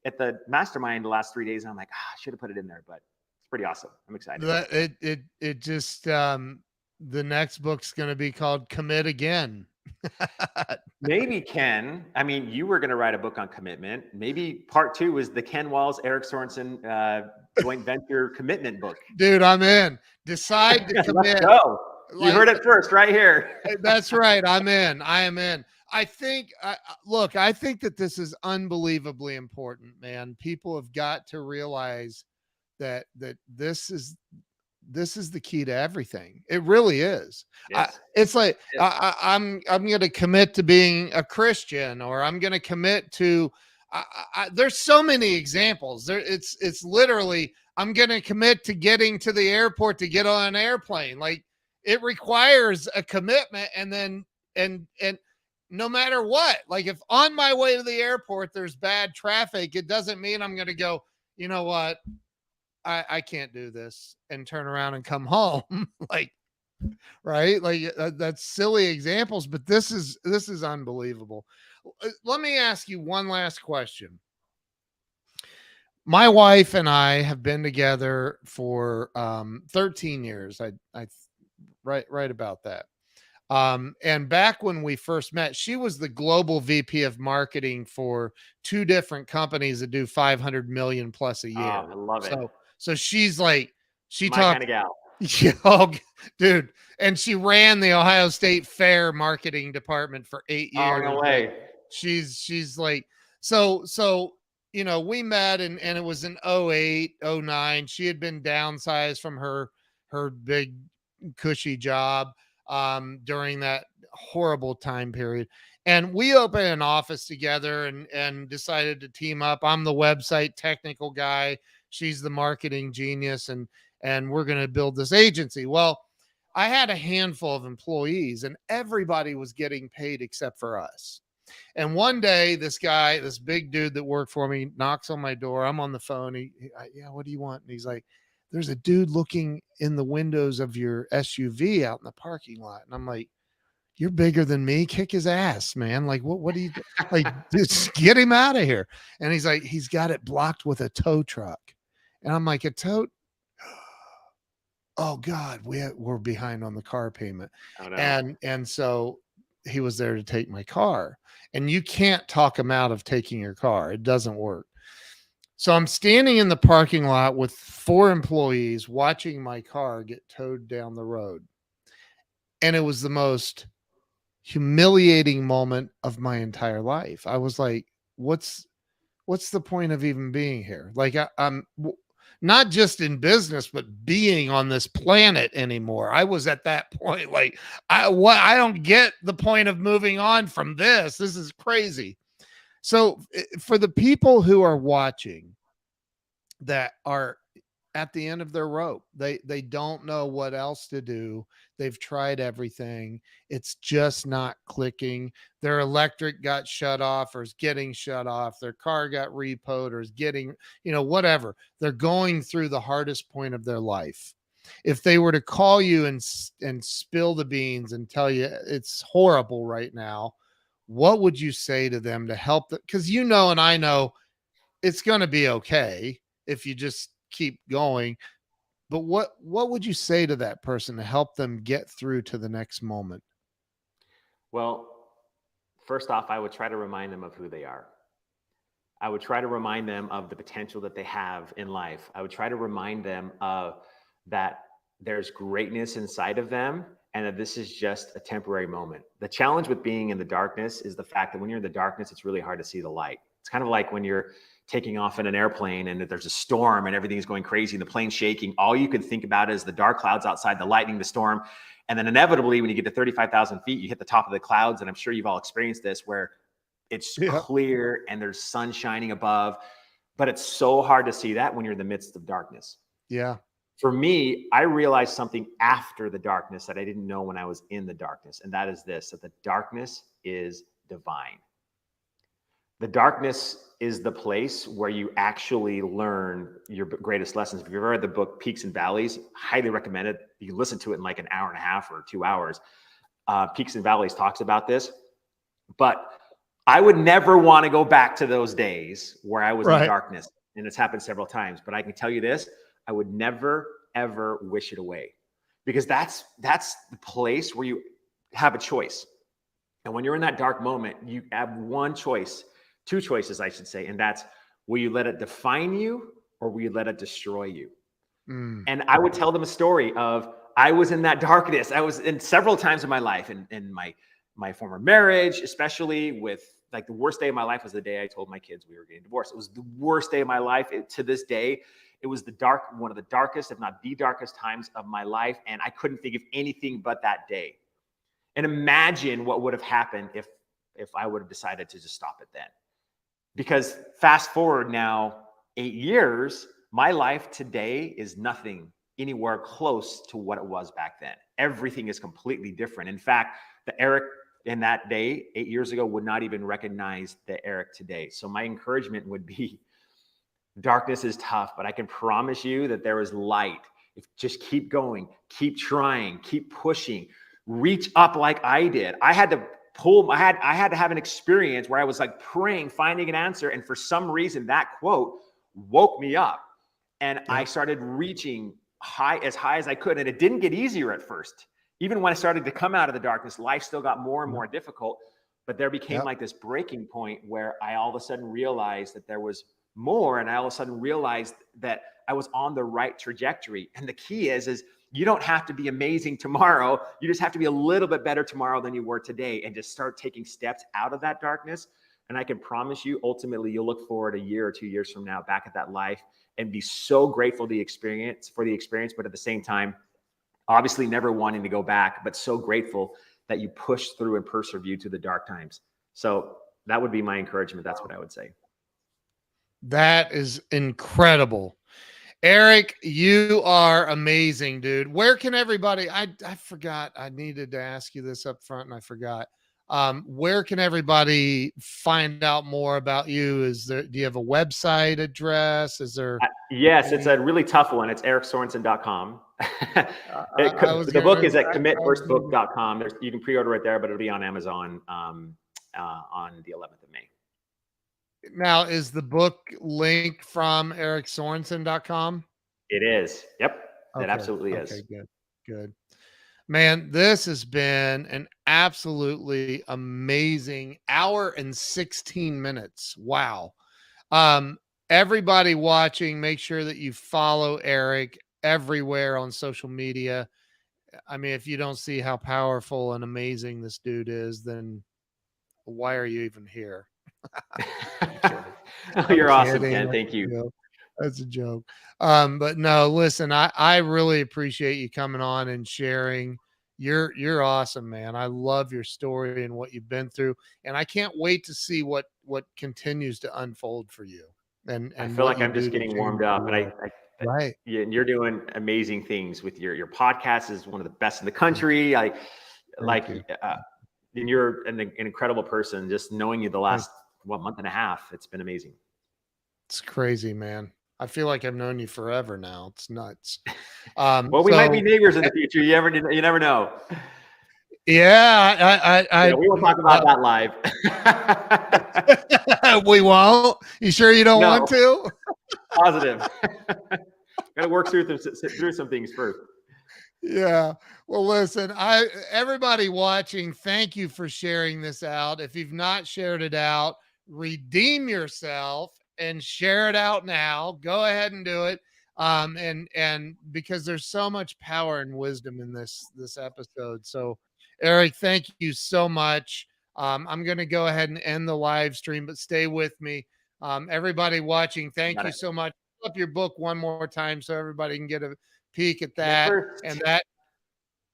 Speaker 2: at the mastermind the last 3 days. And I'm like, I should have put it in there, but it's pretty awesome. I'm excited.
Speaker 1: It just, the next book's going to be called Commit Again.
Speaker 2: Maybe, Ken, I mean, you were going to write a book on commitment. Maybe part 2 is the Ken Walls, Erik Sorenson joint venture commitment book.
Speaker 1: Dude, I'm in. Decide to commit.
Speaker 2: Let's go. You heard it first right here.
Speaker 1: That's right. I'm in. I am in. I think, look, I think that this is unbelievably important, man. People have got to realize that this is the key to everything. It really is. Yes. It's like, yes. I'm going to commit to being a Christian, or I'm going to commit to, there's so many examples there. It's literally, I'm going to commit to getting to the airport to get on an airplane. Like, it requires a commitment. And then, and no matter what, like, if on my way to the airport, there's bad traffic, it doesn't mean I'm going to go, you know what? I can't do this, and turn around and come home. Like, right? Like that's silly examples, but this is unbelievable. Let me ask you one last question. My wife and I have been together for 13 years. I right about that. And back when we first met, she was the global VP of marketing for two different companies that do 500 million plus a year.
Speaker 2: I love it.
Speaker 1: So she's like, she
Speaker 2: My kind
Speaker 1: talked,
Speaker 2: of gal.
Speaker 1: yeah, oh, dude, and she ran the Ohio State Fair marketing department for 8 years.
Speaker 2: Oh, no
Speaker 1: Like,
Speaker 2: way.
Speaker 1: she's like, so we met, and it was in 08, 09. She had been downsized from her big cushy job during that horrible time period. And we opened an office together and decided to team up. I'm the website technical guy. She's the marketing genius, and we're going to build this agency. Well, I had a handful of employees, and everybody was getting paid except for us. And one day, this guy, this big dude that worked for me, knocks on my door. I'm on the phone. Yeah, what do you want? And he's like, there's a dude looking in the windows of your SUV out in the parking lot. And I'm like, you're bigger than me. Kick his ass, man. Like, what do you like? Just get him out of here. And he's like, he's got it blocked with a tow truck. And I'm like, a tow? Oh God, we're behind on the car payment.
Speaker 2: Oh, no.
Speaker 1: And so he was there to take my car. And you can't talk him out of taking your car. It doesn't work. So I'm standing in the parking lot with 4 employees watching my car get towed down the road. And it was the most humiliating moment of my entire life. I was like, what's the point of even being here? Like, I'm not just in business, but being on this planet anymore. I was at that point, like, I don't get the point of moving on from this. This is crazy. So for the people who are watching that are at the end of their rope, they don't know what else to do. They've tried everything. It's just not clicking. Their electric got shut off or is getting shut off. Their car got repoed or is getting, whatever. They're going through the hardest point of their life. If they were to call you and spill the beans and tell you it's horrible right now, what would you say to them to help them? Because and I know it's going to be okay if you just keep going. But what would you say to that person to help them get through to the next moment?
Speaker 2: Well, first off, I would try to remind them of who they are. I would try to remind them of the potential that they have in life. I would try to remind them that there's greatness inside of them and that this is just a temporary moment. The challenge with being in the darkness is the fact that when you're in the darkness, it's really hard to see the light. It's kind of like when you're taking off in an airplane and there's a storm and everything's going crazy and the plane's shaking. All you can think about is the dark clouds outside, the lightning, the storm. And then inevitably, when you get to 35,000 feet, you hit the top of the clouds. And I'm sure you've all experienced this where it's clear and there's sun shining above, but it's so hard to see that when you're in the midst of darkness.
Speaker 1: Yeah.
Speaker 2: For me, I realized something after the darkness that I didn't know when I was in the darkness. And that is this, that the darkness is divine. The darkness is the place where you actually learn your greatest lessons. If you've ever read the book Peaks and Valleys, highly recommend it. You can listen to it in like an hour and a half or 2 hours. Peaks and Valleys talks about this. But I would never want to go back to those days where I was in darkness. And it's happened several times. But I can tell you this, I would never, ever wish it away. Because that's the place where you have a choice. And when you're in that dark moment, you have one choice. 2 choices, I should say. And that's, will you let it define you or will you let it destroy you? And I would tell them a story of, I was in that darkness. I was in several times in my life, in my former marriage, especially with like the worst day of my life was the day I told my kids we were getting divorced. It was the worst day of my life. To this day, it was one of the darkest, if not the darkest times of my life. And I couldn't think of anything but that day. And imagine what would have happened if I would have decided to just stop it then. Because fast forward now 8 years, my life today is nothing anywhere close to what it was back then. Everything is completely different. In fact, the Erik in that day, 8 years ago, would not even recognize the Erik today. So my encouragement would be, darkness is tough, but I can promise you that there is light. If just keep going, keep trying, keep pushing, reach up like I did. I had to have an experience where I was like praying, finding an answer. And for some reason, that quote woke me up. And I started reaching as high as I could. And it didn't get easier at first. Even when I started to come out of the darkness, life still got more and more difficult. But there became like this breaking point where I all of a sudden realized that there was more. And I all of a sudden realized that I was on the right trajectory. And the key is you don't have to be amazing tomorrow. You just have to be a little bit better tomorrow than you were today, and just start taking steps out of that darkness. And I can promise you, ultimately, you'll look forward a year or 2 years from now back at that life and be so grateful for the experience, but at the same time, obviously never wanting to go back, but so grateful that you pushed through and persevered through the dark times. So that would be my encouragement. That's what I would say.
Speaker 1: That is incredible. Erik, you are amazing, dude. Where can everybody, I forgot, I needed to ask you this up front and I forgot. Where can everybody find out more about you? Do you have a website address? Is there?
Speaker 2: Yes, it's a really tough one. It's eriksorenson.com. The book is at commitfirstbook.com. You can pre-order it there, but it'll be on Amazon on the 11th of May.
Speaker 1: Now, is the book linked from eriksorenson.com?
Speaker 2: It is. Yep. It absolutely is.
Speaker 1: Okay, good. Man, this has been an absolutely amazing hour and 16 minutes. Wow. Everybody watching, make sure that you follow Erik everywhere on social media. I mean, if you don't see how powerful and amazing this dude is, then why are you even here?
Speaker 2: Oh, you're awesome, Ken. Thank you.
Speaker 1: That's a joke. But no, listen, I really appreciate you coming on and sharing. You're awesome, man. I love your story and what you've been through, and I can't wait to see what continues to unfold for you. And
Speaker 2: I feel like I'm just getting warmed up, and
Speaker 1: right.
Speaker 2: Yeah, and you're doing amazing things with your podcast. Is one of the best in the country. And you're an incredible person. Just knowing you the last month and a half, it's been amazing.
Speaker 1: It's crazy, man. I feel like I've known you forever now. It's nuts.
Speaker 2: Well, we might be neighbors in the future. You never know.
Speaker 1: Yeah,
Speaker 2: we will talk about that live.
Speaker 1: We won't. You sure you don't want to?
Speaker 2: Positive. Got to work through some things first.
Speaker 1: Yeah. Well, listen, everybody watching, thank you for sharing this out. If you've not shared it out, redeem yourself and share it out now. Go ahead and do it. And because there's so much power and wisdom in this episode. So, Erik, thank you so much. I'm going to go ahead and end the live stream, but stay with me. Everybody watching, thank you so much. Pull up your book one more time so everybody can get a peek at that. And that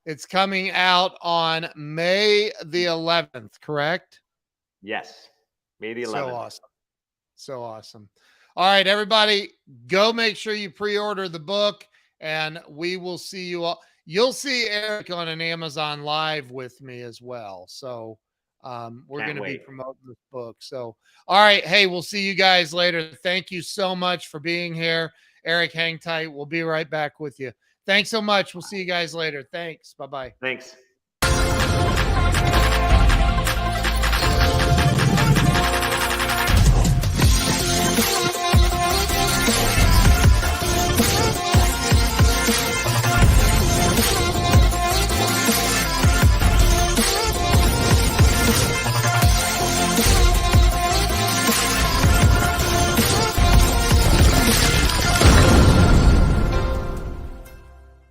Speaker 1: it's coming out on May the 11th, correct?
Speaker 2: Yes. May the 11th.
Speaker 1: So awesome. So awesome. All right, everybody, go make sure you pre-order the book, and we will see you all. You'll see Erik on an Amazon Live with me as well. So we're going to be promoting this book. So, all right. Hey, we'll see you guys later. Thank you so much for being here. Erik, hang tight. We'll be right back with you. Thanks so much. We'll see you guys later. Thanks. Bye-bye.
Speaker 2: Thanks.